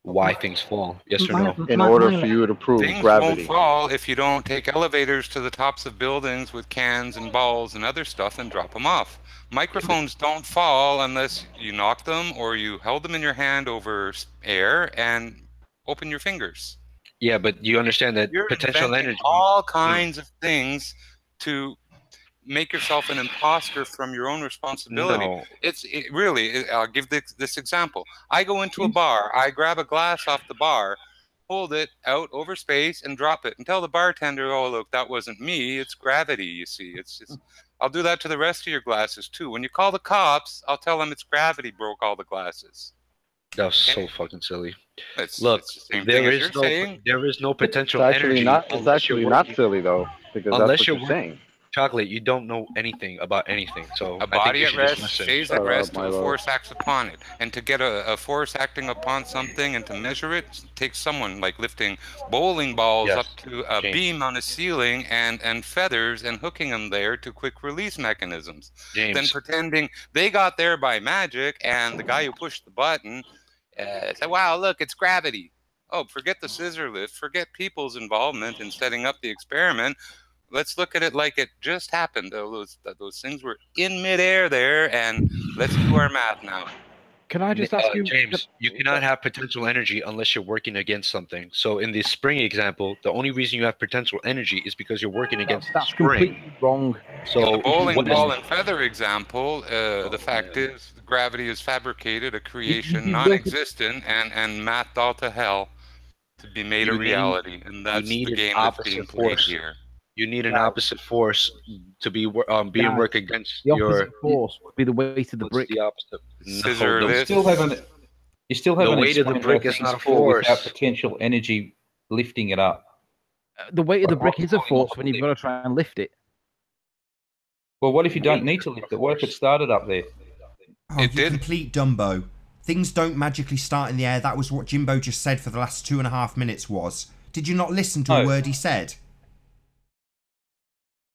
why things fall. Yes or no? In order for you to prove gravity. Things won't fall if you don't take elevators to the tops of buildings with cans and balls and other stuff and drop them off. Microphones don't fall unless you knock them or you held them in your hand over air and open your fingers. Yeah, but you understand that you're potential energy. All kinds of things to make yourself an imposter from your own responsibility. No. I'll give this example. I go into a bar, I grab a glass off the bar, hold it out over space and drop it and tell the bartender, oh, look, that wasn't me. It's gravity, you see. I'll do that to the rest of your glasses too. When you call the cops, I'll tell them it's gravity broke all the glasses. That was so fucking silly. Look, there is no potential energy. It's actually not silly though, because that's what you're saying. Chocolate, you don't know anything about anything. So a body at rest stays at rest till a force acts upon it. And to get a force acting upon something and to measure it takes someone like lifting bowling balls up to a beam on a ceiling and feathers and hooking them there to quick release mechanisms. Then pretending they got there by magic and the guy who pushed the button said, wow, look, it's gravity. Oh, forget the scissor lift, forget people's involvement in setting up the experiment. Let's look at it like it just happened. Those things were in midair there, and let's do our math now. Can I just ask you, James? You cannot have potential energy unless you're working against something. So in the spring example, the only reason you have potential energy is because you're working against the spring. Completely wrong. So the bowling ball and feather example, the fact is gravity is fabricated, a creation non-existent, and mathed all to hell to be made a reality, and that's the game that's being played here. You need an opposite force to be being worked against the opposite force would be the weight of the brick. The opposite. You still haven't the weight of the brick is not a force without potential energy lifting it up. The weight of the brick is a force when you've got to try and lift it. Well, what if you don't need to lift it? What if it started up there? Oh, it did. Complete Dumbo. Things don't magically start in the air. That was what Jimbo just said for the last 2.5 minutes was. Did you not listen to a word he said?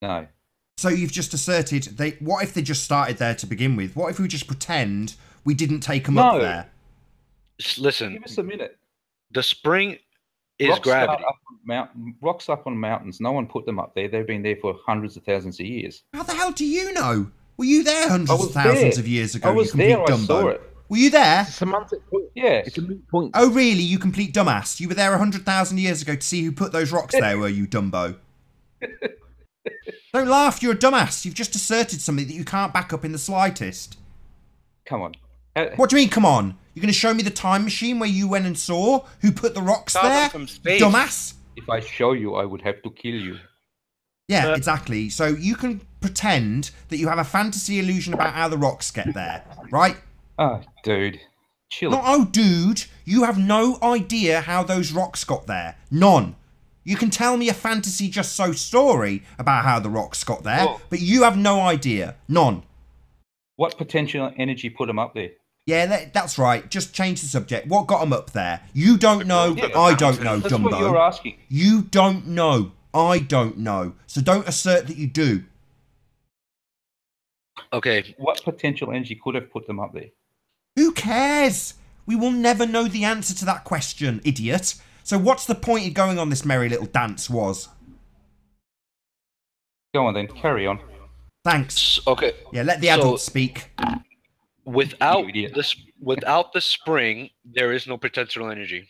No. So you've just asserted what if they just started there to begin with? What if we just pretend we didn't take them up there? Listen. Give us a minute. The spring is gravity. Rocks up on mountains. No one put them up there. They've been there for hundreds of thousands of years. How the hell do you know? Were you there hundreds of thousands of years ago? I was there. I saw it. Were you there? Semantic point. Yeah. It's a moot point. Oh, really? You complete dumbass. You were there 100,000 years ago to see who put those rocks there, were you, Dumbo? Don't laugh, you're a dumbass. You've just asserted something that you can't back up in the slightest. Come on. What do you mean, come on? You're going to show me the time machine where you went and saw who put the rocks there? Dumbass. If I show you, I would have to kill you. Yeah, exactly. So you can pretend that you have a fantasy illusion about how the rocks get there, right? Oh, dude. Chill. Not, oh, dude. You have no idea how those rocks got there. None. You can tell me a fantasy just so story about how the rocks got there, but you have no idea. None. What potential energy put them up there? Yeah, that's right. Just change the subject. What got them up there? You don't know. I don't know, That's Dumbo. What you're asking. You don't know. I don't know. So don't assert that you do. Okay. What potential energy could have put them up there? Who cares? We will never know the answer to that question, idiot. So what's the point of going on this merry little dance was? Go on then, carry on. Thanks. Okay. Yeah, let the adults speak. Without the spring, there is no potential energy.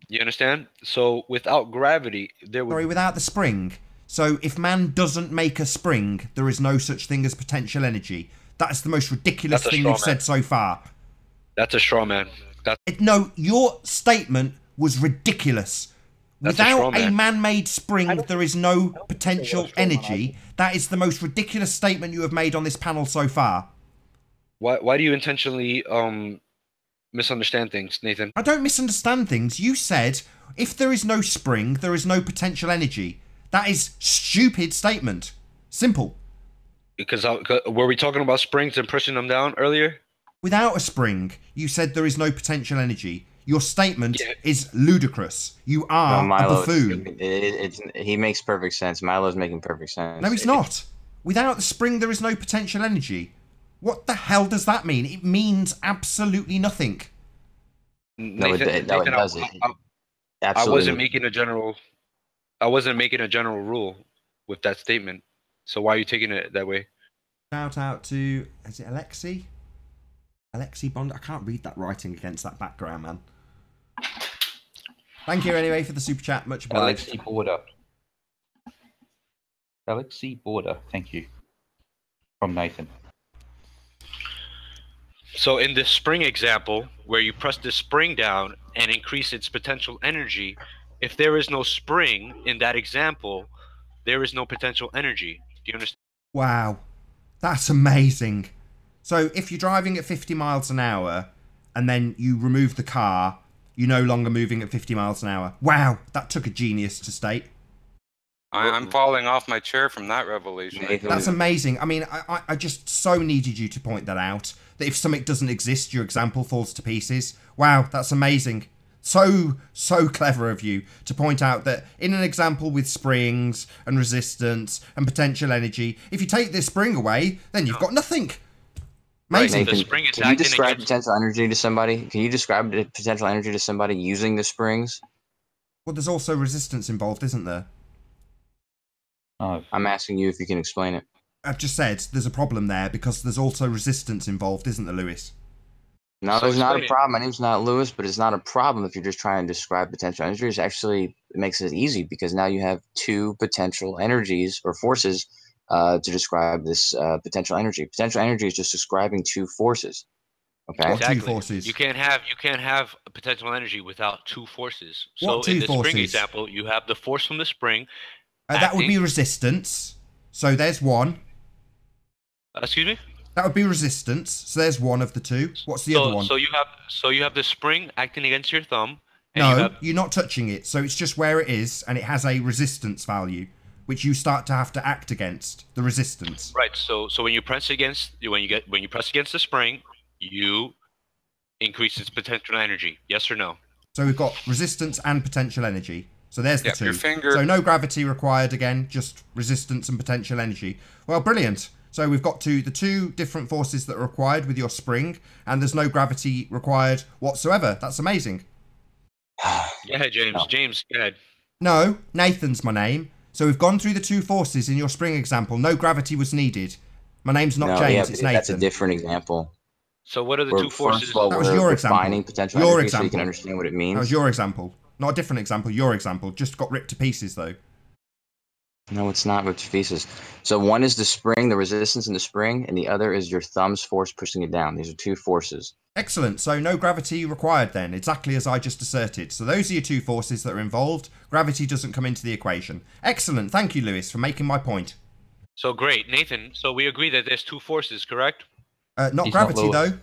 You understand? So without gravity, there would... Sorry, without the spring. So if man doesn't make a spring, there is no such thing as potential energy. That is the most ridiculous thing you've said so far. That's a straw man. No, your statement was ridiculous. Without a man-made spring, there is no potential energy. That is the most ridiculous statement you have made on this panel so far. Why do you intentionally misunderstand things, Nathan? I don't misunderstand things. You said, if there is no spring, there is no potential energy. That is stupid statement. Simple. Because were we talking about springs and pushing them down earlier? Without a spring, you said there is no potential energy. Your statement is ludicrous. You are a buffoon. He makes perfect sense. Milo's making perfect sense. No, he's not. Without the spring, there is no potential energy. What the hell does that mean? It means absolutely nothing. No, it doesn't. I wasn't making a general. I wasn't making a general rule with that statement. So why are you taking it that way? Shout out to, is it Alexi? Alexi Bond. I can't read that writing against that background, man. Thank you anyway for the super chat. Much obliged. Alexi Border. Alexi Border. Thank you. From Nathan. So in this spring example, where you press the spring down and increase its potential energy, if there is no spring in that example, there is no potential energy. Do you understand? Wow, that's amazing. So if you're driving at 50 miles an hour and then you remove the car, you're no longer moving at 50 miles an hour. Wow, that took a genius to state. I'm falling off my chair from that revelation. That's amazing. I mean, I just so needed you to point that out, that if something doesn't exist, your example falls to pieces. Wow, that's amazing. So clever of you to point out that in an example with springs and resistance and potential energy, if you take this spring away, then you've got nothing. Amazing. Nathan, can you describe potential energy to somebody? Can you describe the potential energy to somebody using the springs? Well, there's also resistance involved, isn't there? Oh. I'm asking you if you can explain it. I've just said there's a problem there because there's also resistance involved, isn't there, Lewis? No, there's not a problem. My name's not Lewis, but it's not a problem if you're just trying to describe potential energy. It's actually, it makes it easy because now you have two potential energies or forces to describe this potential energy. Potential energy is just describing two forces. Okay. What two forces? You can't have a potential energy without two forces. What so two in the forces? spring example, you have the force from the spring. That would be resistance. So there's one. Excuse me? That would be resistance. So there's one of the two. What's the other one? So you have the spring acting against your thumb. No, you're not touching it. So it's just where it is, and it has a resistance value, which you start to have to act against the resistance. Right. So when you press against the spring, you increase its potential energy. Yes or no? So we've got resistance and potential energy. So there's the two. Your finger. So no gravity required again, just resistance and potential energy. Well, brilliant. So we've got the two different forces that are required with your spring, and there's no gravity required whatsoever. That's amazing. Yeah, James. No. James, go ahead. No, Nathan's my name. So we've gone through the two forces in your spring example. No gravity was needed. My name's not James, it's Nathan. That's a different example. So what are the two forces? That was your example. Potential your example. So you can understand what it means. That was your example. Not a different example, your example. Just got ripped to pieces, though. No, it's not ripped to pieces. So one is the spring, the resistance in the spring, and the other is your thumb's force pushing it down. These are two forces. Excellent. So no gravity required then, exactly as I just asserted. So those are your two forces that are involved. Gravity doesn't come into the equation. Excellent. Thank you, Lewis, for making my point. So great. Nathan, so we agree that there's two forces, correct? Not gravity, though.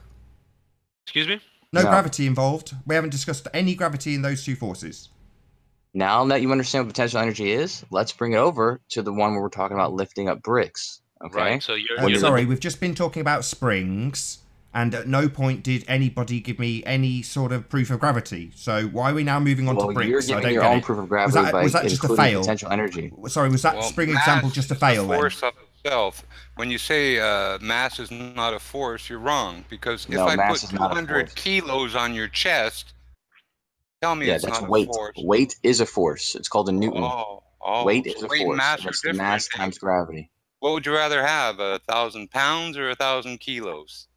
Excuse me? No gravity involved. We haven't discussed any gravity in those two forces. Now that you understand what potential energy is, let's bring it over to the one where we're talking about lifting up bricks. Okay. Right. So you're sorry, we've just been talking about springs, and at no point did anybody give me any sort of proof of gravity. So why are we now moving on to bricks? You're giving your own proof of gravity was that just a fail? Potential energy. Sorry, was that spring example just a fail? Force of itself. When you say mass is not a force, you're wrong. Because if I put 200 kilos on your chest, tell me it's not weight. A force. Weight is a force. It's called a Newton. Weight is a force. Mass That's the mass times gravity. What would you rather have, 1,000 pounds or 1,000 kilos?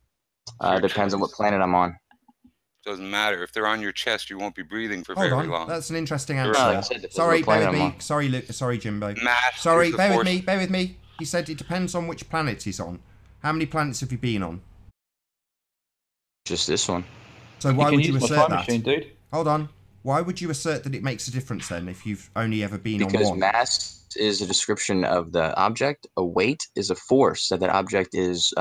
Depends on what planet I'm on. Doesn't matter. If they're on your chest, you won't be breathing for Hold very on. long. That's an interesting answer. Sorry, bear with me. Sorry, Luke. Sorry, Jimbo. Mass Sorry, bear with me. Bear with me. He said it depends on which planet he's on. How many planets have you been on? Just this one. So why would you assert that? Machine, dude. Hold on. Why would you assert that it makes a difference then if you've only ever been on one? Because mass is a description of the object. A weight is a force that object is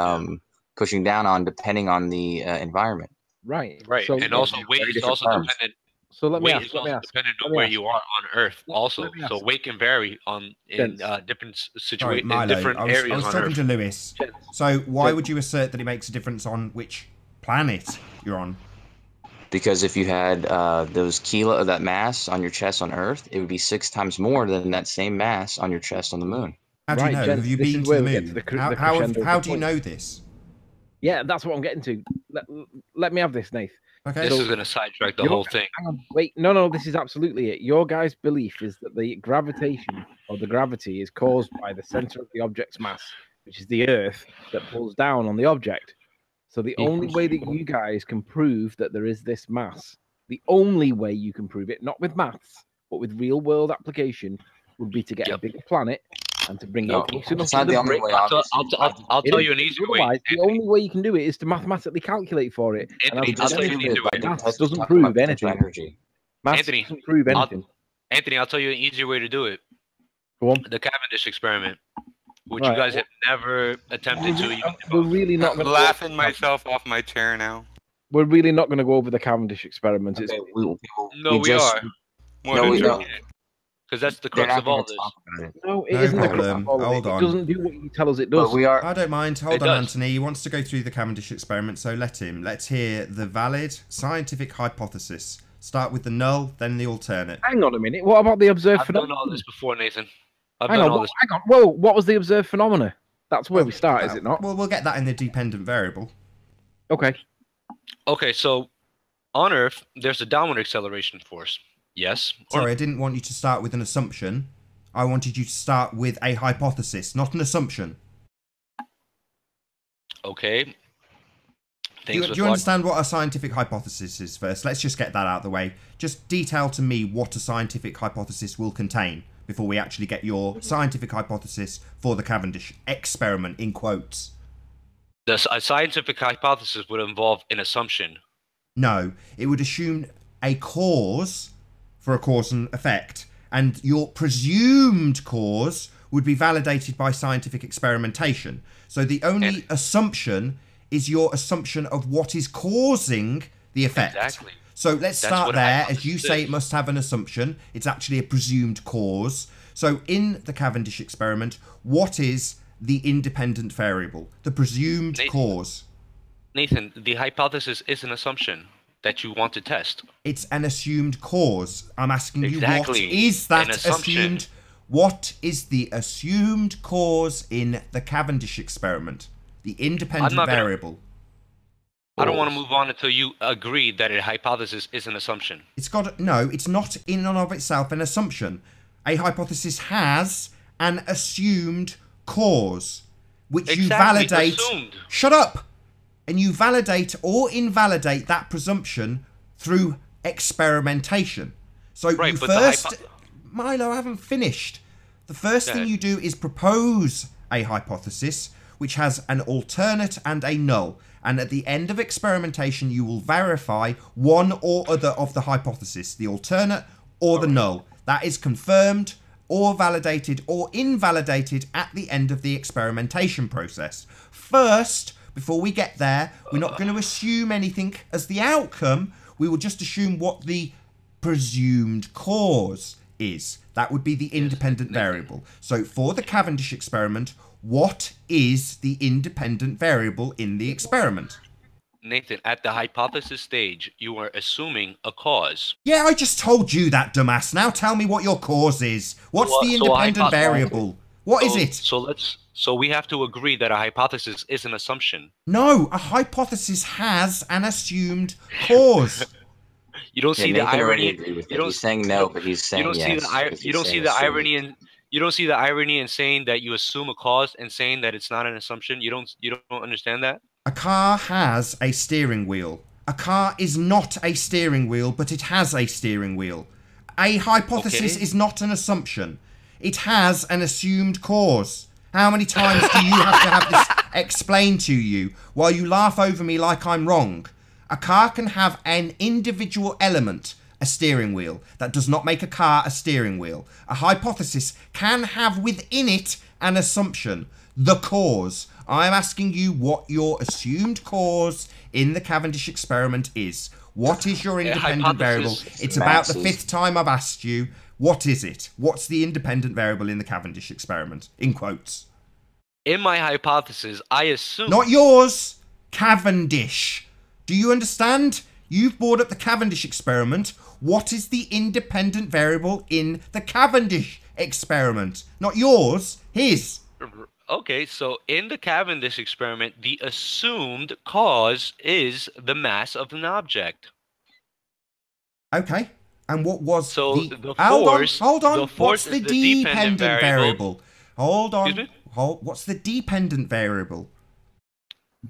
pushing down on depending on the environment. Right. So, and also weight is also dependent. So let me ask. Dependent on where you are on Earth. Also, so weight can vary in different situations, different areas. I was talking to Lewis. So why would you assert that it makes a difference on which planet you're on? Because if you had those kilo of that mass on your chest on Earth, it would be 6 times more than that same mass on your chest on the moon. How do you know? Have you been to the moon? How do you know this? Yeah, that's what I'm getting to. Let me have this, Nath. Okay. This is going to sidetrack the whole thing. Hang on, wait. No, this is absolutely it. Your guys' belief is that the gravitation or the gravity is caused by the center of the object's mass, which is the Earth, that pulls down on the object. So the only way that you guys can prove that there is this mass, the only way you can prove it, not with maths, but with real world application, would be to get a bigger planet and to bring it close enough to the brick. I'll tell you an easier way. The only way you can do it is to mathematically calculate for it. Anthony, I'll tell you an easier way. Maths doesn't prove anything. Maths doesn't prove anything. Anthony, I'll tell you an easier way to do it. Go on. The Cavendish experiment, which you guys have never attempted to. We're really not going to laughing myself off my chair now. We're really not going to go over the Cavendish experiment. Okay, we are. No, we don't. Because that's the crux of all this. No, it isn't the crux of all Hold on. It doesn't do what you tell us it does. I don't mind. Hold on, Anthony. He wants to go through the Cavendish experiment, so let him. Let's hear the valid scientific hypothesis. Start with the null, then the alternate. Hang on a minute. What about the observed phenomena? I've done all this before, Nathan. Hang on. Whoa, what was the observed phenomena? That's where we start, is it not? Well, we'll get that in the dependent variable. Okay. Okay, so on Earth, there's a downward acceleration force. Yes. Sorry, I didn't want you to start with an assumption. I wanted you to start with a hypothesis, not an assumption. Okay. Do you understand what a scientific hypothesis is first? Let's just get that out of the way. Just detail to me what a scientific hypothesis will contain before we actually get your scientific hypothesis for the Cavendish experiment in quotes. A scientific hypothesis would involve an assumption. No, it would assume a cause for a cause and effect, and your presumed cause would be validated by scientific experimentation. So the only assumption is your assumption of what is causing the effect. Exactly. So let's start there. As you say, it must have an assumption. It's actually a presumed cause. So in the Cavendish experiment, what is the independent variable? The presumed cause. Nathan, the hypothesis is an assumption that you want to test. It's an assumed cause. I'm asking you, what is that assumed? What is the assumed cause in the Cavendish experiment? The independent variable. I don't want to move on until you agree that a hypothesis is an assumption. No, it's not in and of itself an assumption. A hypothesis has an assumed cause, which you validate. Assumed. Shut up! And you validate or invalidate that presumption through experimentation. So you first... Milo, I haven't finished. The first thing you do is propose a hypothesis, which has an alternate and a null. And at the end of experimentation, you will verify one or other of the hypothesis, the alternate or the null. That is confirmed or validated or invalidated at the end of the experimentation process. First, before we get there, we're not going to assume anything as the outcome. We will just assume what the presumed cause is. That would be the independent variable. So for the Cavendish experiment, what is the independent variable in the experiment? Nathan, at the hypothesis stage, you are assuming a cause. Yeah, I just told you that, dumbass. Now tell me what your cause is. What's the independent variable? What is it? So we have to agree that a hypothesis is an assumption. No, a hypothesis has an assumed cause. You don't see the irony. He's saying no, but he's saying yes. You don't see the irony in. You don't see the irony in saying that you assume a cause and saying that it's not an assumption. You don't understand that? A car has a steering wheel. A car is not a steering wheel, but it has a steering wheel. A hypothesis is not an assumption. It has an assumed cause. How many times do you have to have this explained to you while you laugh over me like I'm wrong? A car can have an individual element, a steering wheel. That does not make a car a steering wheel. A hypothesis can have within it an assumption, the cause. I'm asking you what your assumed cause in the Cavendish experiment is. What is your independent variable? It's about the 5th time I've asked you. What is it? What's the independent variable in the Cavendish experiment? In quotes. In my hypothesis, I assume... Not yours. Cavendish. Do you understand? You've brought up the Cavendish experiment. What is the independent variable in the Cavendish experiment? Not yours. His. Okay, so in the Cavendish experiment, the assumed cause is the mass of an object. Okay. And what was the force? Hold on. The force what's the dependent variable? Hold on. Excuse me? What's the dependent variable?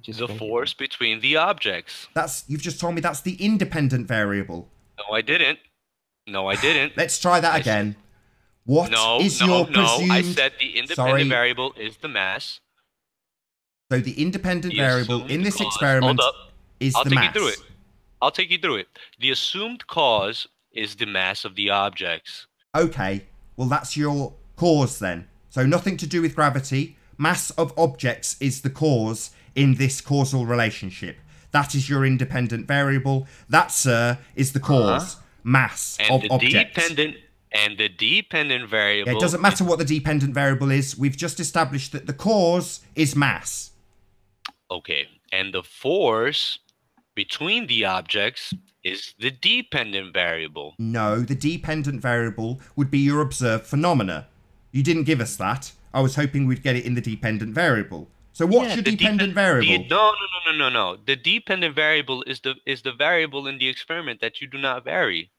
The force between the objects. You've just told me that's the independent variable. No, I didn't. No, I didn't. Let's try that again. What is your presumed... No, I said the independent variable is the mass. So the independent variable in this experiment is the mass. I'll take you through it. The assumed cause is the mass of the objects. Okay, well that's your cause then. So nothing to do with gravity. Mass of objects is the cause in this causal relationship. That is your independent variable. That, sir, is the cause. Mass of objects. And the dependent variable... Yeah, it doesn't matter what the dependent variable is. We've just established that the cause is mass. Okay, and the force between the objects is the dependent variable. No, the dependent variable would be your observed phenomena. You didn't give us that. I was hoping we'd get it in the dependent variable. So what's your dependent variable? No. The dependent variable is the variable in the experiment that you do not vary.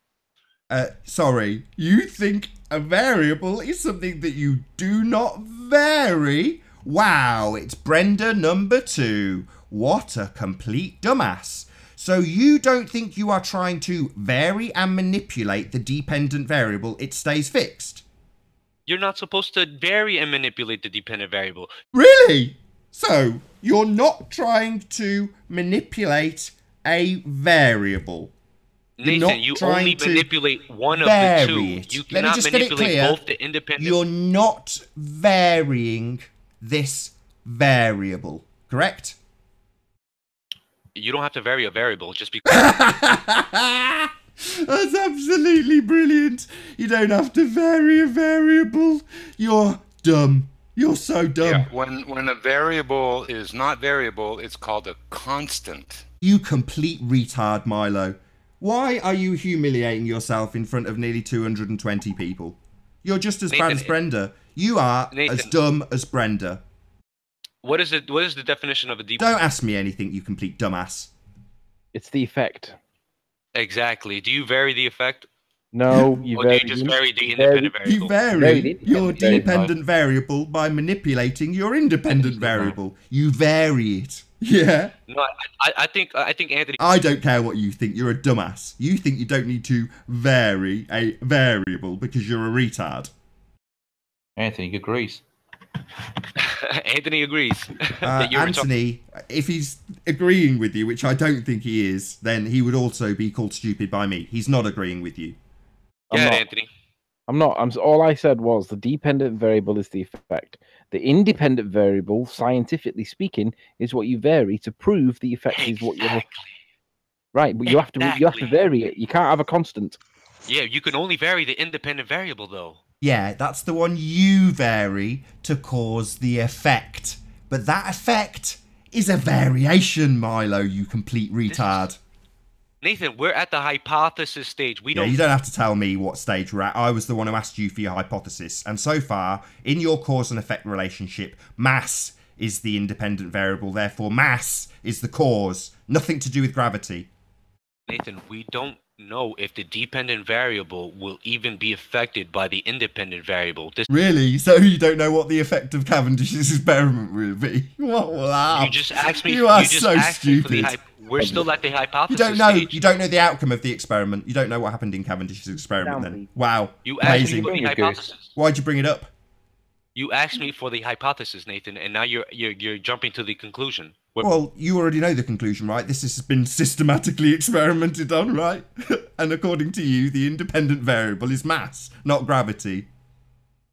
Sorry, you think a variable is something that you do not vary? Wow, it's Brenda number 2. What a complete dumbass. So you don't think you are trying to vary and manipulate the dependent variable, it stays fixed? You're not supposed to vary and manipulate the dependent variable. Really? So, you're not trying to manipulate a variable? Nathan, you only manipulate one of the two. You cannot manipulate both the independent... You're not varying this variable, correct? You don't have to vary a variable just because... That's absolutely brilliant. You don't have to vary a variable. You're dumb. You're so dumb. Yeah, when a variable is not variable, it's called a constant. You complete retard, Milo. Why are you humiliating yourself in front of nearly 220 people? You're just as bad as Brenda. You are as dumb as Brenda. What is it? What is the definition of a deep... Don't ask me anything, you complete dumbass. It's the effect. Exactly. Do you vary the effect? No, you vary. Do you just vary the independent variable? You vary your dependent variable by manipulating your independent variable. You vary it. Yeah. No, I think Anthony... I don't care what you think. You're a dumbass. You think you don't need to vary a variable because you're a retard. Anthony agrees. Anthony agrees. Anthony, if he's agreeing with you, which I don't think he is, then he would also be called stupid by me. He's not agreeing with you. Anthony. I'm not. All I said was the dependent variable is the effect. The independent variable, scientifically speaking, is what you vary to prove the effect is what you're... Right, but you have to vary it. You can't have a constant. Yeah, you can only vary the independent variable, though. Yeah, that's the one you vary to cause the effect. But that effect is a variation, Milo, you complete retard. Nathan, we're at the hypothesis stage. You don't have to tell me what stage we're at. I was the one who asked you for your hypothesis. And so far, in your cause and effect relationship, mass is the independent variable. Therefore, mass is the cause. Nothing to do with gravity. Nathan, we don't No, if the dependent variable will even be affected by the independent variable. Really? So you don't know what the effect of Cavendish's experiment will be? Wow. You just asked me. You are so stupid. We're still at the hypothesis. You don't know. Stage. You don't know the outcome of the experiment. You don't know what happened in Cavendish's experiment. Then. Wow. You asked me for the hypothesis. Why'd you bring it up? You asked me for the hypothesis, Nathan, and now you're jumping to the conclusion. Well, you already know the conclusion, right? This has been systematically experimented on, right? And according to you, the independent variable is mass, not gravity.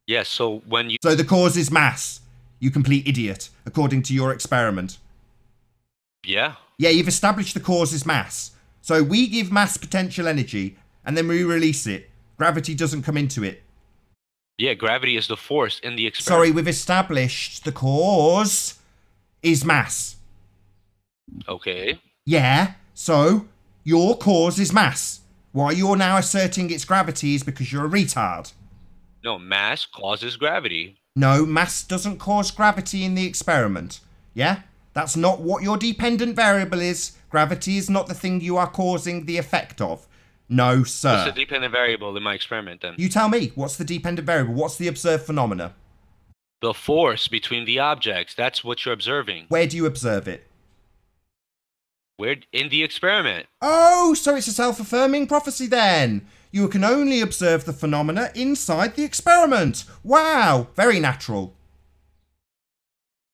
Yes, so when you... So the cause is mass, you complete idiot, according to your experiment. Yeah. Yeah, you've established the cause is mass. So we give mass potential energy, and then we release it. Gravity doesn't come into it. Yeah, gravity is the force in the experiment. Sorry, we've established the cause is mass. Okay. Yeah, so your cause is mass. Why you're now asserting it's gravity is because you're a retard. No, mass causes gravity. No, mass doesn't cause gravity in the experiment. Yeah? That's not what your dependent variable is. Gravity is not the thing you are causing the effect of. No, sir. What's the dependent variable in my experiment then? You tell me. What's the dependent variable? What's the observed phenomena? The force between the objects. That's what you're observing. Where do you observe it? Where in the experiment. Oh, so it's a self-affirming prophecy then. You can only observe the phenomena inside the experiment. Wow, very natural.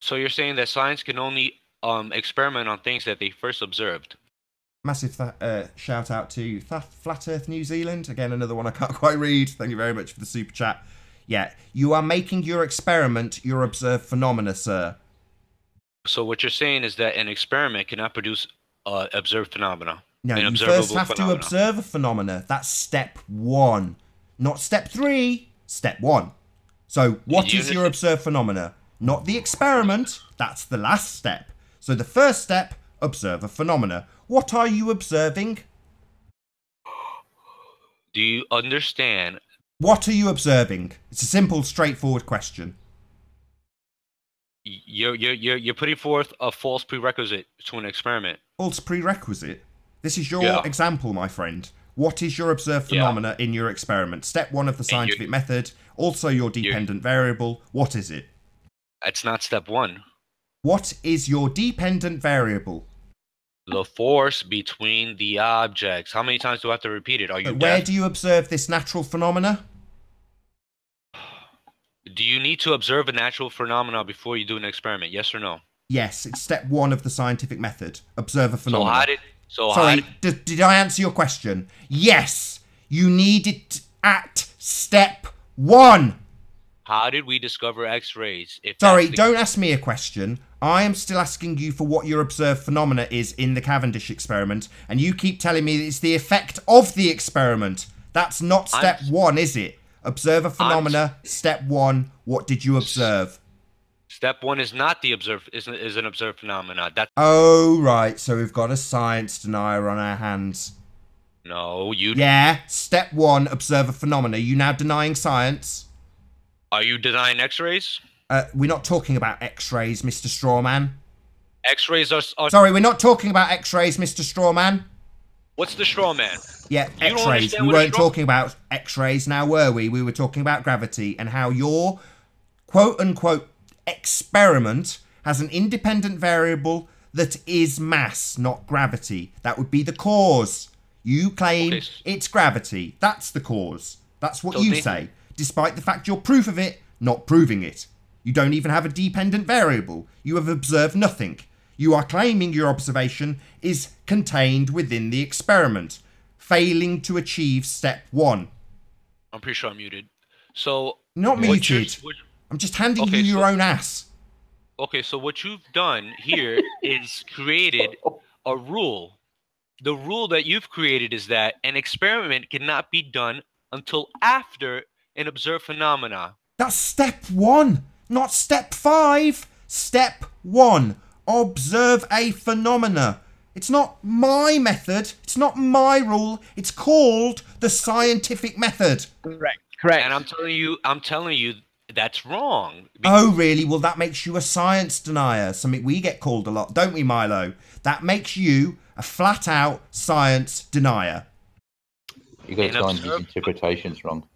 So you're saying that science can only experiment on things that they first observed. Massive shout out to Flat Earth New Zealand. Again, another one I can't quite read. Thank you very much for the super chat. Yeah, you are making your experiment your observed phenomena, sir. So what you're saying is that an experiment cannot produce observed phenomena. No, you first have to observe a phenomena. That's step 1. Not step 3, step 1. So what is your observed phenomena? Not the experiment. That's the last step. So the first step, observe a phenomena. What are you observing? Do you understand? What are you observing? It's a simple, straightforward question. You're putting forth a false prerequisite to an experiment. False prerequisite? This is your example, my friend. What is your observed phenomena in your experiment? Step 1 of the scientific method. Also your dependent variable. What is it? It's not step 1. What is your dependent variable? The force between the objects. How many times do I have to repeat it? Are you Where do you observe this natural phenomena? Do you need to observe a natural phenomena before you do an experiment? Yes or no? Yes, it's step 1 of the scientific method. Observe a phenomena. Sorry, did I answer your question? Yes, you need it at step 1. How did we discover X-rays? Sorry, don't ask me a question. I am still asking you for what your observed phenomena is in the Cavendish experiment, and you keep telling me that it's the effect of the experiment. That's not step 1, is it? Observe a phenomena, step 1. What did you observe? Step 1 is not the is an observed phenomena. Oh, right. So we've got a science denier on our hands. No, you... Yeah, step 1, observe a phenomena. You now denying science? Are you denying X-rays? We're not talking about X-rays, Mr. Strawman. X-rays are... Sorry, we're not talking about X-rays, Mr. Strawman. What's the strawman? Yeah, X-rays. We weren't talking about X-rays now, were we? We were talking about gravity and how your quote-unquote experiment has an independent variable that is mass, not gravity. That would be the cause. You claim it's gravity. That's the cause. That's what you say, despite the fact you're proof of it, not proving it. You don't even have a dependent variable. You have observed nothing. You are claiming your observation is contained within the experiment, failing to achieve step 1. I'm pretty sure I'm muted. So... Not muted. I'm just handing you your own ass. Okay, so what you've done here is created a rule. The rule that you've created is that an experiment cannot be done until after an observed phenomena. That's step 1, not step 5. Step 1. Observe a phenomena. It's not my method. It's not my rule. It's called the scientific method. Correct. And I'm telling you that's wrong. Oh, really? Well, that makes you a science denier. Something we get called a lot, don't we, Milo? That makes you a flat-out science denier. You've got to tell him his interpretation's wrong.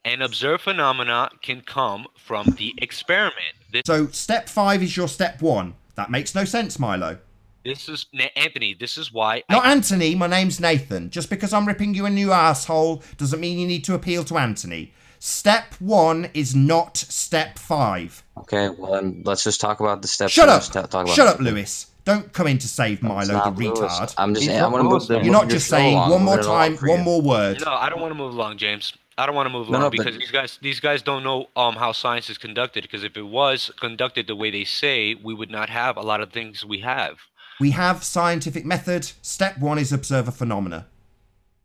And observed phenomena can come from the experiment. So step 5 is your step 1. That makes no sense, Milo. This is Anthony. This is why. Not Anthony. My name's Nathan. Just because I'm ripping you a new asshole doesn't mean you need to appeal to Anthony. Step 1 is not step 5. Okay, well then let's just talk about the steps. Shut up! Shut up, Lewis. Don't come in to save Milo, the retard. I'm just. I want to move the. You're not just saying one more time, one more word. No, I don't want to move along, James. I don't want to move along because these guys don't know how science is conducted. Because if it was conducted the way they say, we would not have a lot of things we have. We have scientific method. Step 1 is observe a phenomena.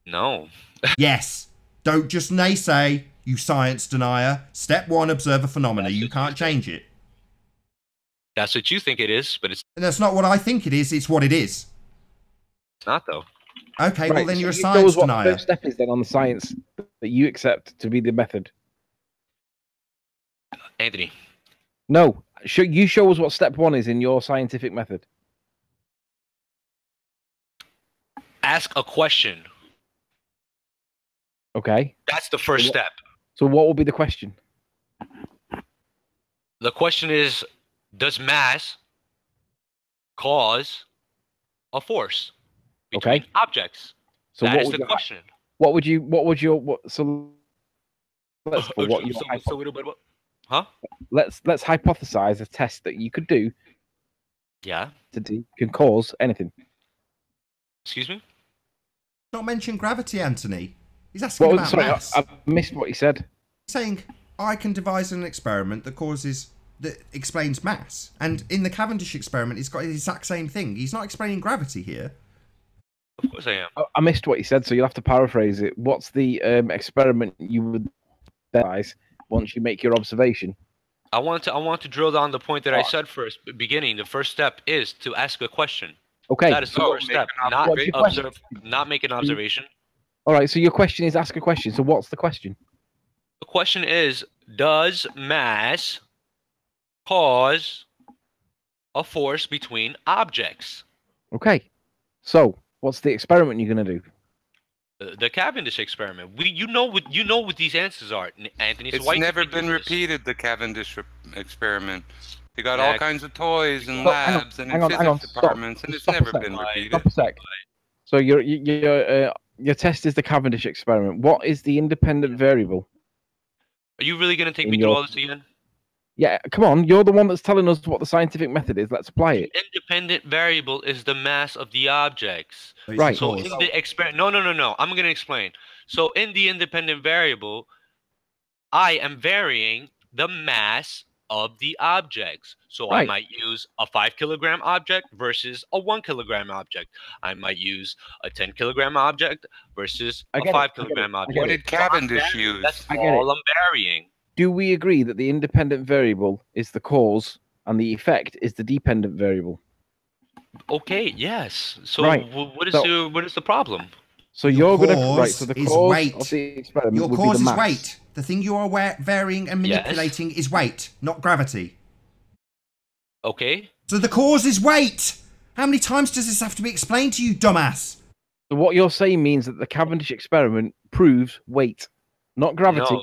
No. Yes. Don't just naysay, you science denier. Step 1, observe a phenomena. You can't change it. That's what you think it is, but it's... That's not what I think it is. It's what it is. It's not, though. Okay, well then you're a science denier. What the first step is then on the science that you accept to be the method? Anthony. No. You show us what step 1 is in your scientific method. Ask a question. Okay. That's the first step. So what will be the question? The question is, does mass cause a force between objects? So that is the question. So let's hypothesize a test that you could do. Yeah. Can cause anything. Excuse me? Not mention gravity, Anthony. He's asking about mass. I missed what he said. He's saying I can devise an experiment that explains mass, and in the Cavendish experiment, he's got the exact same thing. He's not explaining gravity here. Of course I am. I missed what he said, so you'll have to paraphrase it. What's the experiment you would devise once you make your observation? I want to drill down the point that I said first, beginning. The first step is to ask a question. Okay. That is the first step. Not make an observation. All right. So your question is ask a question. So what's the question? The question is, does mass cause a force between objects? Okay. So what's the experiment you're going to do? The Cavendish experiment. You know what these answers are, Anthony. So it's never been repeated. The Cavendish experiment. They got all kinds of toys and labs and in physics departments, and it's never been repeated. Stop a sec. So your test is the Cavendish experiment. What is the independent variable? Are you really going to take me through all this again? Yeah, come on. You're the one that's telling us what the scientific method is. Let's apply it. The independent variable is the mass of the objects. Right. So in the experiment, no. I'm going to explain. So in the independent variable, I am varying the mass of the objects. So I might use a 5 kilogram object versus a 1 kilogram object. I might use a 10 kilogram object versus a 5 kilogram object. What did Cavendish use? That's all I'm varying. Do we agree that the independent variable is the cause and the effect is the dependent variable? Okay, yes. So what is the problem? So you're going to so the cause weight. Of the experiment your would cause be the is weight. The thing you are varying and manipulating is weight, not gravity. Okay. So the cause is weight. How many times does this have to be explained to you, dumbass? So what you're saying means that the Cavendish experiment proves weight, not gravity.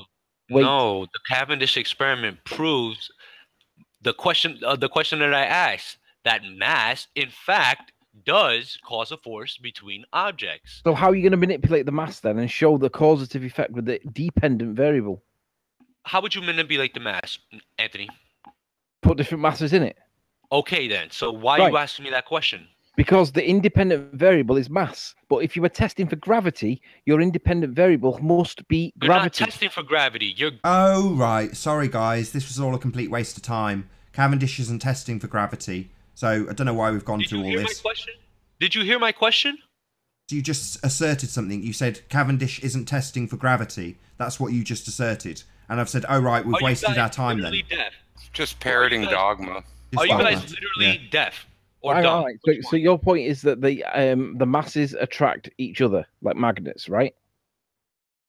No, the Cavendish experiment proves the question that I asked, that mass, in fact, does cause a force between objects. So how are you going to manipulate the mass then and show the causative effect with the dependent variable? How would you manipulate the mass, Anthony? Put different masses in it. Okay, then. So why are you asking me that question? Because the independent variable is mass. But if you were testing for gravity, your independent variable must be gravity. You're not testing for gravity. Oh, right. Sorry, guys. This was all a complete waste of time. Cavendish isn't testing for gravity. So I don't know why we've gone through all this. Did you hear my question? You just asserted something. You said Cavendish isn't testing for gravity. That's what you just asserted. And I've said, oh, right, we've wasted our time then. Deaf? Just parroting dogma. Are you guys literally deaf or dumb? Right. So your point is that the masses attract each other like magnets, right?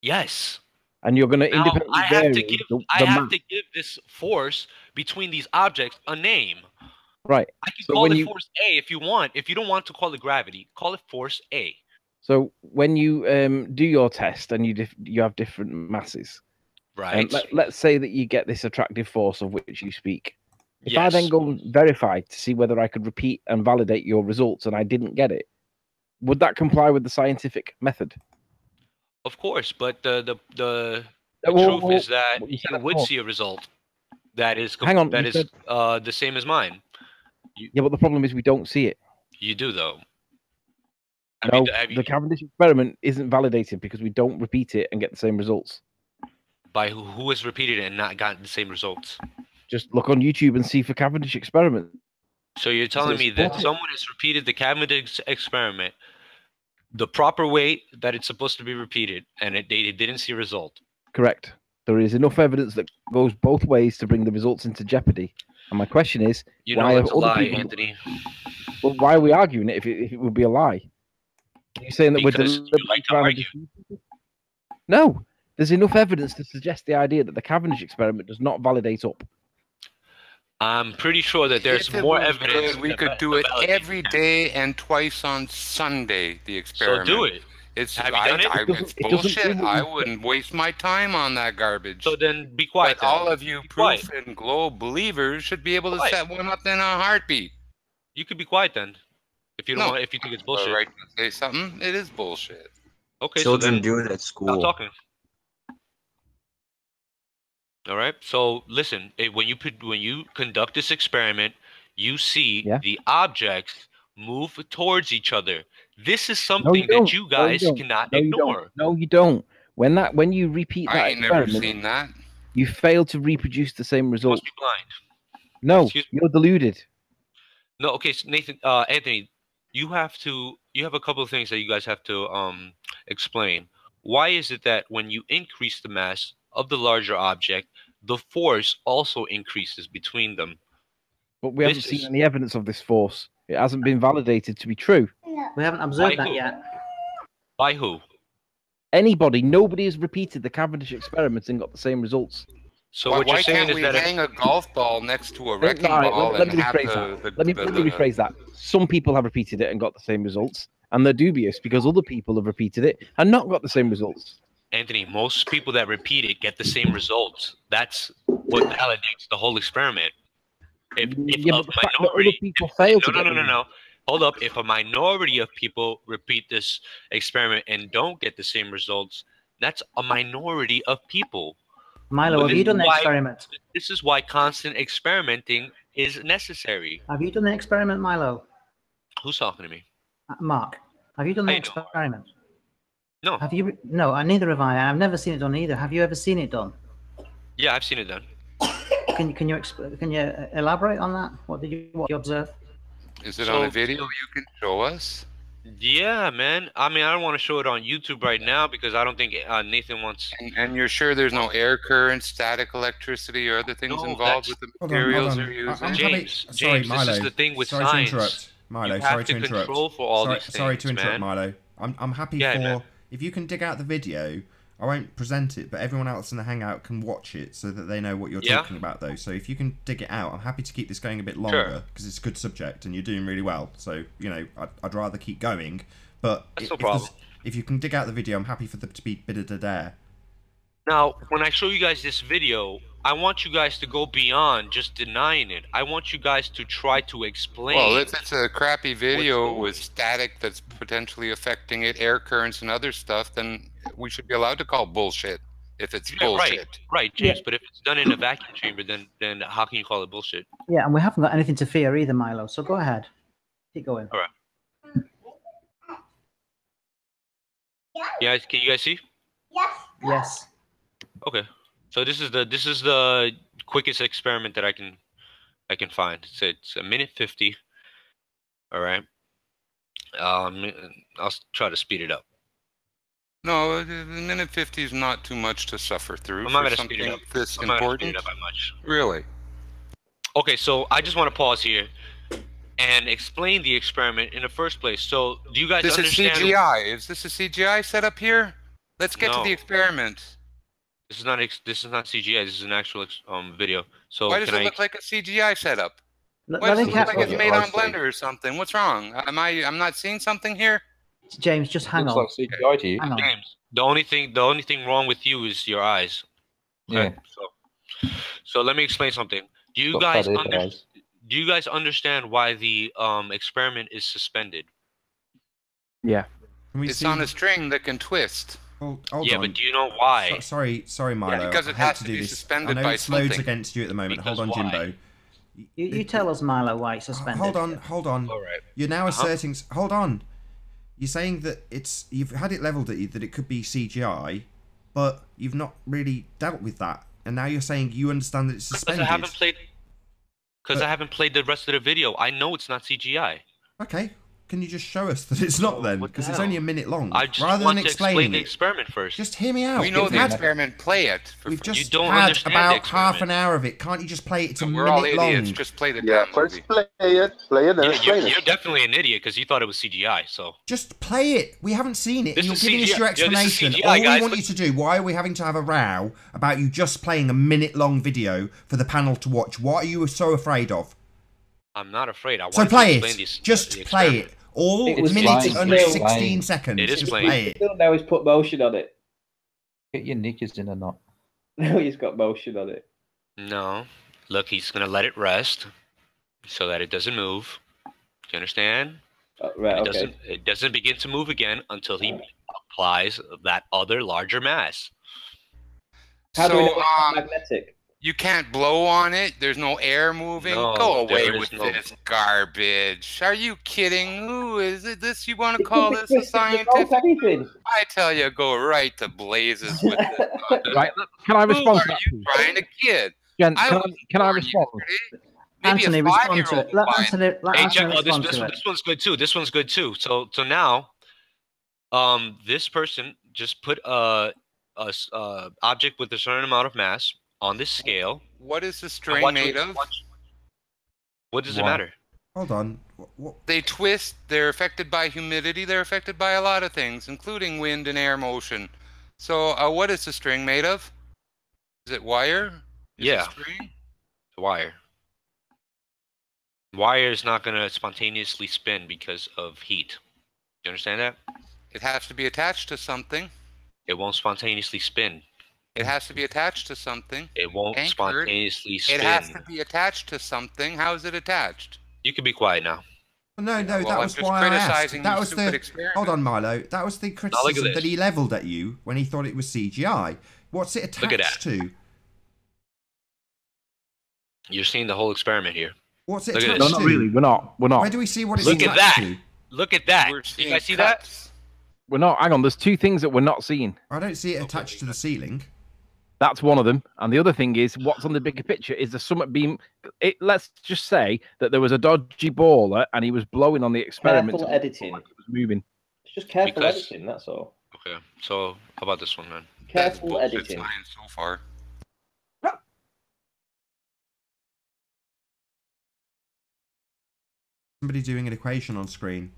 Yes. And you're going to independently I have to give this force between these objects a name. Right. I can call it force A if you want. If you don't want to call it gravity, call it force A. So when you do your test and you have different masses, right? Let's say that you get this attractive force of which you speak. If I then go and verify to see whether I could repeat and validate your results and I didn't get it, would that comply with the scientific method? Of course, but the truth is that you would see a result that is the same as mine. Yeah, but the problem is we don't see it. You do though. No, the Cavendish experiment isn't validated because we don't repeat it and get the same results. By who has repeated it and not gotten the same results? Just look on YouTube and see for Cavendish experiment. So you're telling me that someone has repeated the Cavendish experiment the proper way that it's supposed to be repeated, and they didn't see a result? Correct. There is enough evidence that goes both ways to bring the results into jeopardy. And my question is, why it's a lie, Anthony? Well, why are we arguing it if it would be a lie? Are you saying that we're deliberately trying to argue? No, there's enough evidence to suggest the idea that the Cavendish experiment does not validate up. I'm pretty sure that there's more evidence. We could do it every day and twice on Sunday. The experiment. So do it. Have you done it? It's bullshit. I wouldn't waste my time on that garbage. So then be quiet. But all of you proof and globe believers should be able to set one up in a heartbeat. You could be quiet then, if you don't want, if you think it's bullshit. Right to say something. It is bullshit. Okay. Children so then do it at school. Stop talking. All right. So listen, when you conduct this experiment, you see the objects move towards each other. This is something that you guys cannot ignore. No, you don't. When you repeat that I ain't never seen that. You fail to reproduce the same result. You must be blind. No, you're deluded. No, okay, so Nathan, Anthony, you have a couple of things that you guys have to explain. Why is it that when you increase the mass of the larger object, the force also increases between them? But we haven't seen any evidence of this force. It hasn't been validated to be true. We haven't observed that yet. By who? Anybody. Nobody has repeated the Cavendish experiments and got the same results. So what you're saying is that hang a golf ball next to a wrecking ball let me rephrase that. Some people have repeated it and got the same results, and they're dubious because other people have repeated it and not got the same results. Anthony, most people that repeat it get the same results. That's what validates the whole experiment. If a minority, no. Hold up. If a minority of people repeat this experiment and don't get the same results, that's a minority of people. Milo, have you done the experiment? This is why constant experimenting is necessary. Have you done the experiment, Milo? Who's talking to me? Mark, have you done the experiment? No. Have you? No, neither have I. I've never seen it done either. Have you ever seen it done? Yeah, I've seen it done. Can you elaborate on that? What did you observe? Is it on a video you can show us? Yeah, man. I mean, I don't want to show it on YouTube right now because I don't think Nathan wants. And you're sure there's no air current, static electricity, or other things involved with the materials you're using? James, Milo, this is the thing with science. Sorry to interrupt, Milo. You have to control for all these things, sorry to interrupt, man. Milo. I'm happy if you can dig out the video. I won't present it, but everyone else in the Hangout can watch it so that they know what you're talking about, though. So if you can dig it out, I'm happy to keep this going a bit longer because it's a good subject and you're doing really well. So, you know, I'd rather keep going. But if you can dig out the video, I'm happy for them to be bidded there. Now, when I show you guys this video, I want you guys to go beyond just denying it. I want you guys to try to explain. Well, if it's a crappy video with static that's potentially affecting it, air currents and other stuff, then we should be allowed to call bullshit if it's bullshit. Right, James. Yeah. But if it's done in a vacuum chamber, then how can you call it bullshit? Yeah, and we haven't got anything to fear either, Milo. So go ahead, keep going. All right. Yeah, can you guys see? Yes. Yes. Okay. So this is the quickest experiment that I can find. It's a minute 50. All right. I'll try to speed it up. No, the minute 50 is not too much to suffer through. I'm not going to speed it up. This I'm not going to speed it up by much. Really? Okay, so I just want to pause here and explain the experiment in the first place. So do you guys understand? This is CGI. Is this a CGI setup here? Let's get to the experiment. This is not CGI. This is an actual video. So why does it look like a CGI setup? Why does it look like it's made on Blender or something? What's wrong? I'm not seeing something here? James, just hang on. Looks like CGI to you. Hang on. James, the only thing wrong with you is your eyes. Okay? Yeah. So let me explain something. Do you guys understand why the experiment is suspended? Yeah. It's on a string that can twist. Hold yeah, on. but do you know why? Sorry, Milo. Yeah, because it has to be suspended I know by it's something. loads against you at the moment. Because hold on, why? Jimbo. You tell us, Milo, why it's suspended. Hold on. All right. You're now asserting. Hold on. You're saying that you've had it leveled at you that it could be CGI, but you've not really dealt with that, and now you're saying you understand that it's suspended. Because I haven't played the rest of the video. I know it's not CGI. Okay. Can you just show us that it's not then? Because it's only a minute long. I just Rather want than to explain explaining the experiment first. Just hear me out. We know the experiment. Play it. We've just you don't had understand about half an hour of it. Can't you just play it? It's a minute long. We're all idiots. Just play the damn movie. Play it, and explain it. You're definitely an idiot because you thought it was CGI. So just play it. We haven't seen it. This You're is giving CGI. us your explanation. CGI, all we guys. want you to do. Why are we having to have a row about you just playing a minute long video for the panel to watch? What are you so afraid of? I'm not afraid. I want so play to explain it. Just play it. All minutes under 16 seconds. It is just playing. play it. Still know he's put motion on it. Get your knickers in or not? No, he's got motion on it. No. Look, he's going to let it rest so that it doesn't move. Do you understand? Right, it doesn't begin to move again until he applies that other larger mass. How do we know it's magnetic? You can't blow on it. There's no air moving. No, go away with this garbage. Are you kidding? Who is it? This you want to call this a scientific? I tell you, go right to blazes with this. Right? Can I respond? Who are you trying to kid? Jen, can I respond? Anthony, respond to it. Let Anthony respond to it. This one's good too. This one's good too. So now, this person just put a object with a certain amount of mass on this scale. What is the string made of? What does it matter? Hold on. They twist. They're affected by humidity. They're affected by a lot of things, including wind and air motion. So what is the string made of? Is it wire? Yeah. String? It's wire. Wire is not going to spontaneously spin because of heat. Do you understand that? It has to be attached to something. It won't spontaneously spin. It has to be attached to something. It won't spontaneously spin. It has to be attached to something. How is it attached? You can be quiet now. No, that was why I asked. That was the experiment. Hold on, Milo. That was the criticism that he levelled at you when he thought it was CGI. What's it attached to? You're seeing the whole experiment here. What's it attached to? No, not really. We're not. Where do we see what it's attached to? Look at that. Do you guys see that? We're not. Hang on. There's two things that we're not seeing. I don't see it attached to the ceiling. That's one of them. And the other thing is, what's on the bigger picture is the summit beam. Let's just say that there was a dodgy baller and he was blowing on the experiment. Careful editing. Like it was moving. It's just careful editing, that's all. Okay. So, how about this one, then? Careful editing. Science so far. Somebody doing an equation on screen.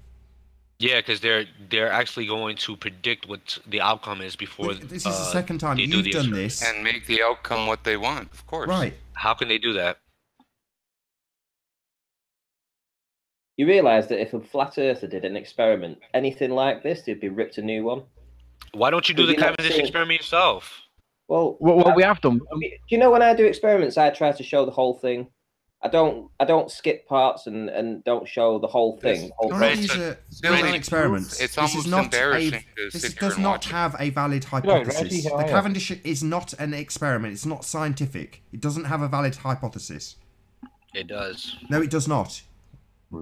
Yeah, because they're actually going to predict what the outcome is before. This is the second time you've done this, and make the outcome what they want. Of course. Right. How can they do that? You realise that if a flat earther did an experiment, anything like this, they'd be ripped a new one. Why don't you do the Cavendish experiment yourself? Well, we have done. Do you know when I do experiments, I try to show the whole thing. I don't skip parts and don't show the whole thing. These are experiments. It's almost embarrassing. This does not have a valid hypothesis. The Cavendish is not an experiment. It's not scientific. It doesn't have a valid hypothesis. It does. No, it does not.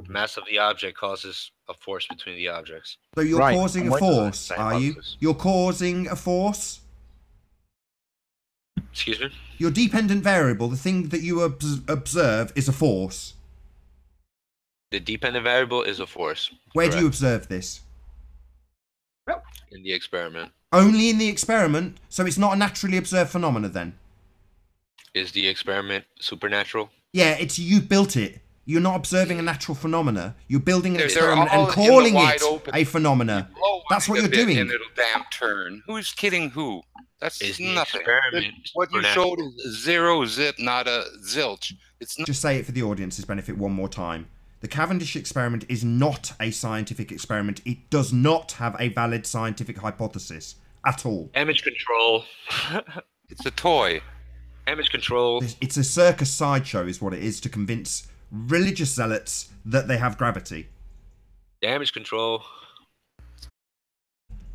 Mass of the object causes a force between the objects. So you're causing a force, are you? You're causing a force? Excuse me? Your dependent variable, the thing that you observe, is a force. The dependent variable is a force. Where do you observe this? In the experiment. Only in the experiment? So it's not a naturally observed phenomena then? Is the experiment supernatural? Yeah, you built it. You're not observing a natural phenomena. You're building an experiment and calling it a phenomena. That's what you're doing. And it'll damn turn. Who's kidding who? That's nothing. What you supernatural? showed is zero zip, not a zilch. It's not. Just say it for the audience's benefit one more time. The Cavendish experiment is not a scientific experiment. It does not have a valid scientific hypothesis at all. Damage control. It's a toy. Damage control. It's a circus sideshow is what it is, to convince religious zealots that they have gravity. Damage control.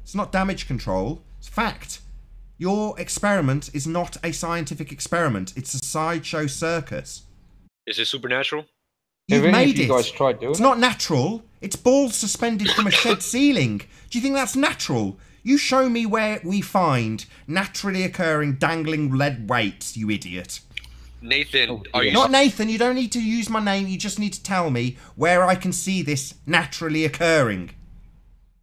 It's not damage control. It's fact. Your experiment is not a scientific experiment. It's a sideshow circus. Is it supernatural? You've made it. Guys tried doing it's not natural. It's balls suspended from a shed ceiling. Do you think that's natural? You show me where we find naturally occurring dangling lead weights, you idiot. Nathan, are you... Not Nathan, you don't need to use my name. You just need to tell me where I can see this naturally occurring.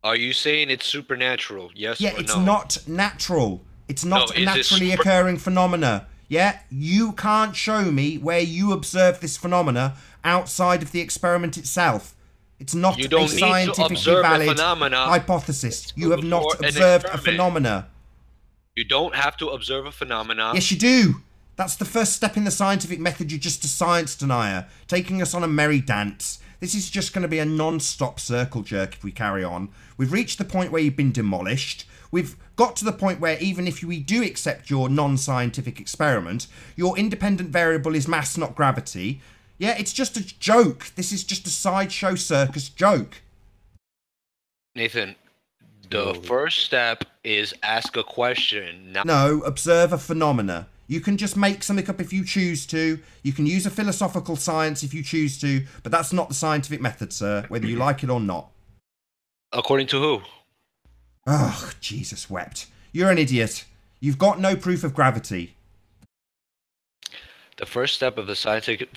Are you saying it's supernatural? Yes or no? Yeah, it's not natural. It's not a naturally occurring phenomena. Yeah, you can't show me where you observe this phenomena outside of the experiment itself. It's not a scientifically valid hypothesis. You have not observed a phenomena. You don't have to observe a phenomena. Yes, you do. That's the first step in the scientific method. You're just a science denier, taking us on a merry dance. This is just going to be a non-stop circle jerk if we carry on. We've reached the point where you've been demolished. We've got to the point where even if we do accept your non-scientific experiment, your independent variable is mass, not gravity. Yeah, it's just a joke. This is just a sideshow circus joke. Nathan, the first step is ask a question. No, observe a phenomena. You can just make something up if you choose to. You can use a philosophical science if you choose to, but that's not the scientific method, sir, whether you like it or not. According to who? Oh, Jesus wept. You're an idiot. You've got no proof of gravity. The first step of the scientific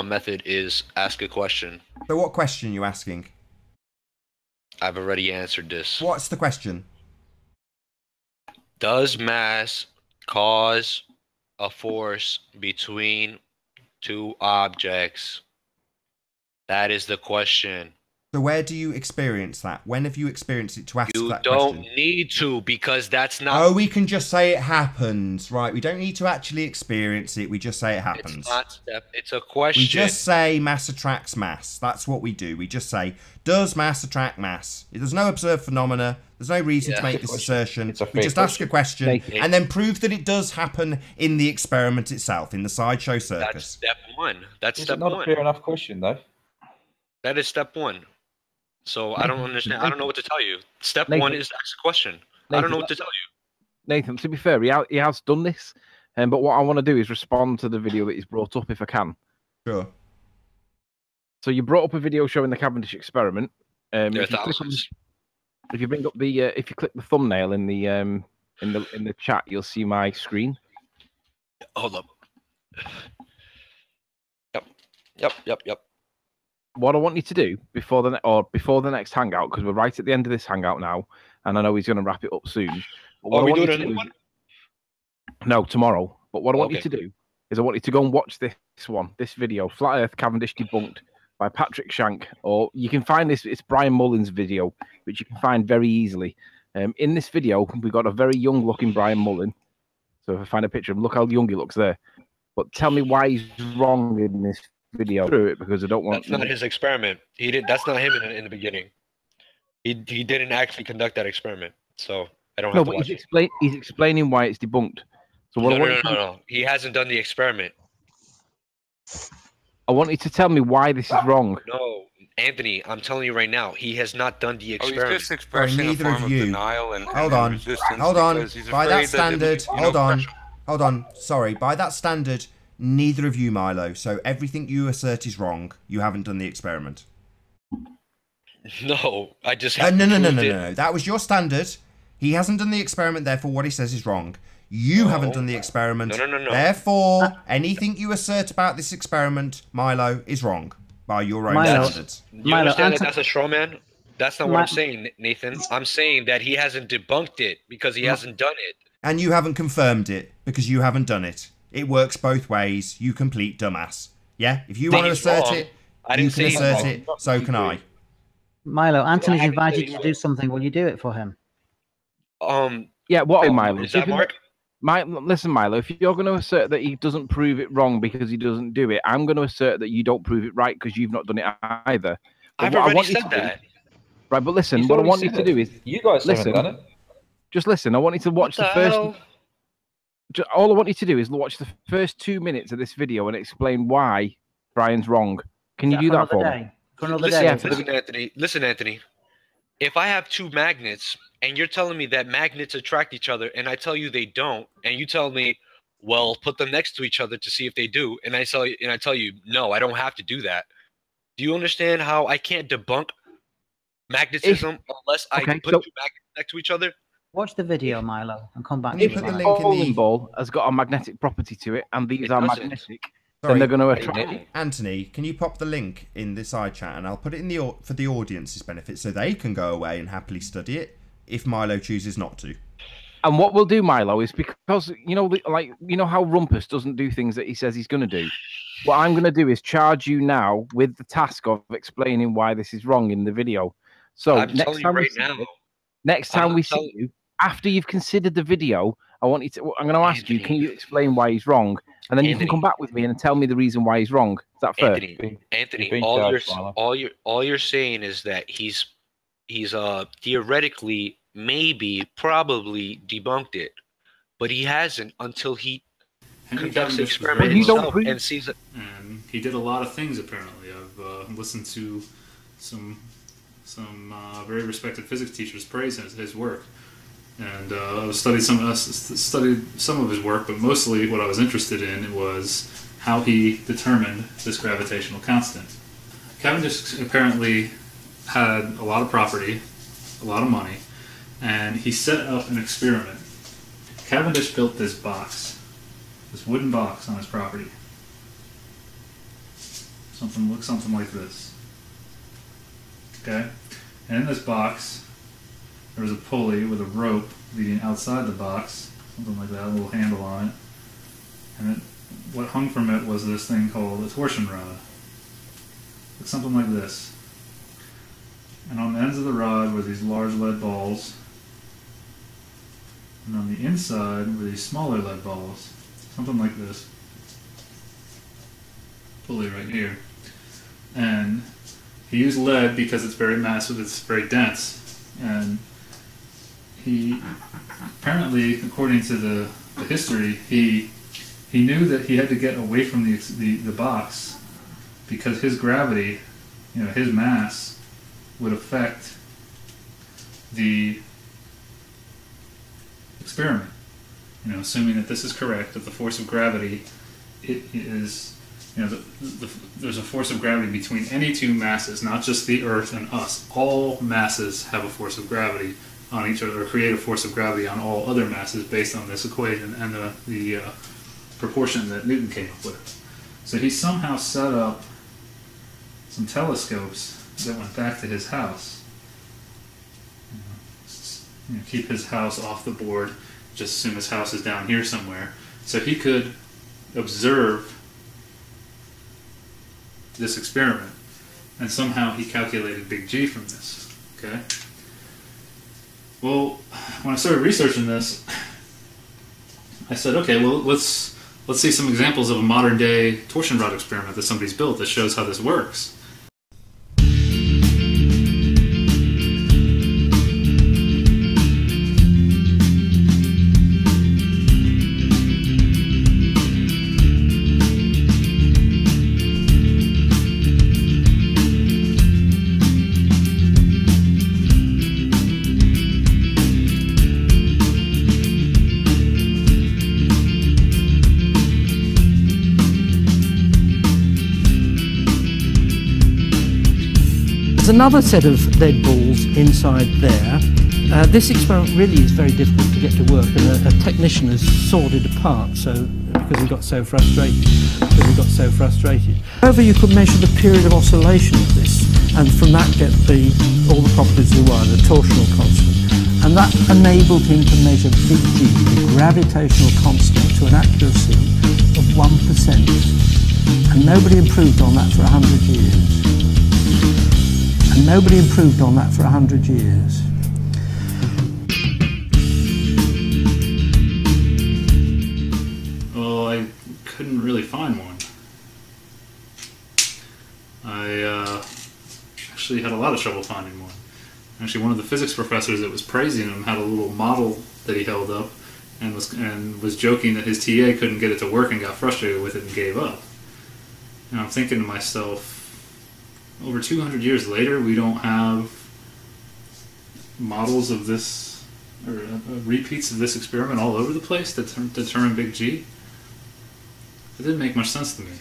method is ask a question. So what question are you asking? I've already answered this. What's the question? Does mass cause a force between two objects? That is the question. So where do you experience that? When have you experienced it to ask that question? You don't need to, because that's not... Oh, we can just say it happens. Right, we don't need to actually experience it. We just say it happens. It's not step, it's a question. We just say mass attracts mass. That's what we do. We just say, does mass attract mass? There's no observed phenomena. There's no reason to make this assertion. We just ask a question and then prove that it does happen in the experiment itself, in the sideshow circus. That's step one. That's It's step not one. a fair enough question, though. That is step one. So I don't understand. I don't know what to tell you. Step one is ask a question. I don't know what to tell you. Nathan, to be fair, he has done this, but what I want to do is respond to the video that he's brought up if I can. Sure. So you brought up a video showing the Cavendish experiment. There are thousands. If you bring up the, if you click the thumbnail in the chat, you'll see my screen. Hold up. Yep. What I want you to do before the next hangout, because we're right at the end of this hangout now, and I know he's going to wrap it up soon. Are we doing another one? No, tomorrow. But what I want you to do is I want you to go and watch this video, Flat Earth Cavendish Debunked by Patrick Shank, or you can find this. It's Brian Mullen's video, which you can find very easily. In this video, we've got a very young-looking Brian Mullen. So if I find a picture of him, look how young he looks there. But tell me why he's wrong in this video through it, because I don't want. That's not his experiment. He did. That's not him in the beginning. He didn't actually conduct that experiment, so I don't have to watch it. He's explaining why it's debunked. So what No. He hasn't done the experiment. I want you to tell me why this is wrong. No, Anthony, I'm telling you right now, he has not done the experiment. He's just expressing a form of denial and hold on. By that standard, hold on. Sorry, by that standard, neither of you, Milo. So everything you assert is wrong. You haven't done the experiment. No, I just no. That was your standard. He hasn't done the experiment, therefore what he says is wrong. You haven't done the experiment. No. Therefore, anything you assert about this experiment, Milo, is wrong by your own standards. You understand that that's a straw man? That's not what I'm saying, Nathan. I'm saying that he hasn't debunked it because he hasn't done it. And you haven't confirmed it because you haven't done it. It works both ways, you complete dumbass. Yeah? If you want to assert it, you can assert it, so can I. Milo, Anthony's invited you to do something. Will you do it for him? Yeah, what, Milo? Is that Mark? Listen, Milo, if you're going to assert that he doesn't prove it wrong because he doesn't do it, I'm going to assert that you don't prove it right because you've not done it either. But I've already said that. Right, but listen, what I want you to do is... You guys haven't done it. Just listen, I want you to watch the first... All I want you to do is watch the first 2 minutes of this video and explain why Brian's wrong. Can you do that for me? For another day? Listen, Anthony. If I have two magnets and you're telling me that magnets attract each other and I tell you they don't, and you tell me, well, put them next to each other to see if they do, and I tell you, no, I don't have to do that. Do you understand how I can't debunk magnetism unless I put two magnets next to each other? Watch the video, Milo, and come back to If the bowling ball has got a magnetic property to it, and these are magnetic, then they're going to attract it. Anthony, can you pop the link in the side chat, and I'll put it in for the audience's benefit, so they can go away and happily study it if Milo chooses not to. And what we'll do, Milo, is because you know how Rumpus doesn't do things that he says he's going to do. What I'm going to do is charge you now with the task of explaining why this is wrong in the video. So next time we see you, after you've considered the video, I'm going to ask you, can you explain why he's wrong? And then you can come back with me and tell me the reason why he's wrong. Is that fair? Anthony, all you're saying is that he's theoretically, maybe, probably debunked it, but he hasn't until he conducts the experiment himself and sees it. And he did a lot of things apparently. I've listened to some very respected physics teachers praise his work. And I studied some of his work, but mostly what I was interested in was how he determined this gravitational constant. Cavendish apparently had a lot of property, a lot of money, and he set up an experiment. Cavendish built this box, this wooden box on his property. Looks something like this. Okay? And in this box, there was a pulley with a rope leading outside the box, something like that, a little handle on it. And what hung from it was this thing called a torsion rod. Looks something like this. And on the ends of the rod were these large lead balls. And on the inside were these smaller lead balls. Something like this. Pulley right here. And he used lead because it's very massive, it's very dense. And he apparently, according to the history, he knew that he had to get away from the box because his gravity, his mass, would affect the experiment. Assuming that this is correct, that the force of gravity is, there's a force of gravity between any two masses, not just the Earth and us. All masses have a force of gravity on each other, or create a force of gravity on all other masses based on this equation and the proportion that Newton came up with. So he somehow set up some telescopes that went back to his house. Keep his house off the board, just assume his house is down here somewhere. So he could observe this experiment, and somehow he calculated big G from this. Okay. Well, when I started researching this, I said, okay, well, let's see some examples of a modern day torsion rod experiment that somebody's built that shows how this works. Another set of lead balls inside there. This experiment really is very difficult to get to work, and a technician has sawed it apart because he got so frustrated. However, you could measure the period of oscillation of this, and from that get all the properties of the wire, the torsional constant. And that enabled him to measure big G, the gravitational constant, to an accuracy of 1%. And nobody improved on that for 100 years. And nobody improved on that for 100 years. of trouble finding one. Actually, one of the physics professors that was praising him had a little model that he held up and was joking that his TA couldn't get it to work and got frustrated with it and gave up. And I'm thinking to myself, over 200 years later, we don't have models of this, or repeats of this experiment all over the place that determine big G. It didn't make much sense to me.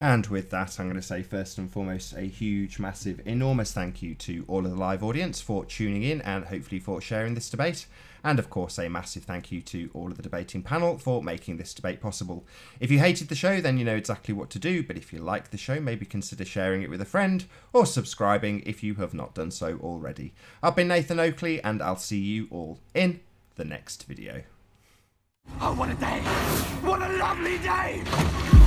And with that, I'm going to say first and foremost a huge, massive, enormous thank you to all of the live audience for tuning in and hopefully for sharing this debate. And of course, a massive thank you to all of the debating panel for making this debate possible. If you hated the show, then you know exactly what to do. But if you like the show, maybe consider sharing it with a friend or subscribing if you have not done so already. I've been Nathan Oakley, and I'll see you all in the next video. Oh, what a day! What a lovely day!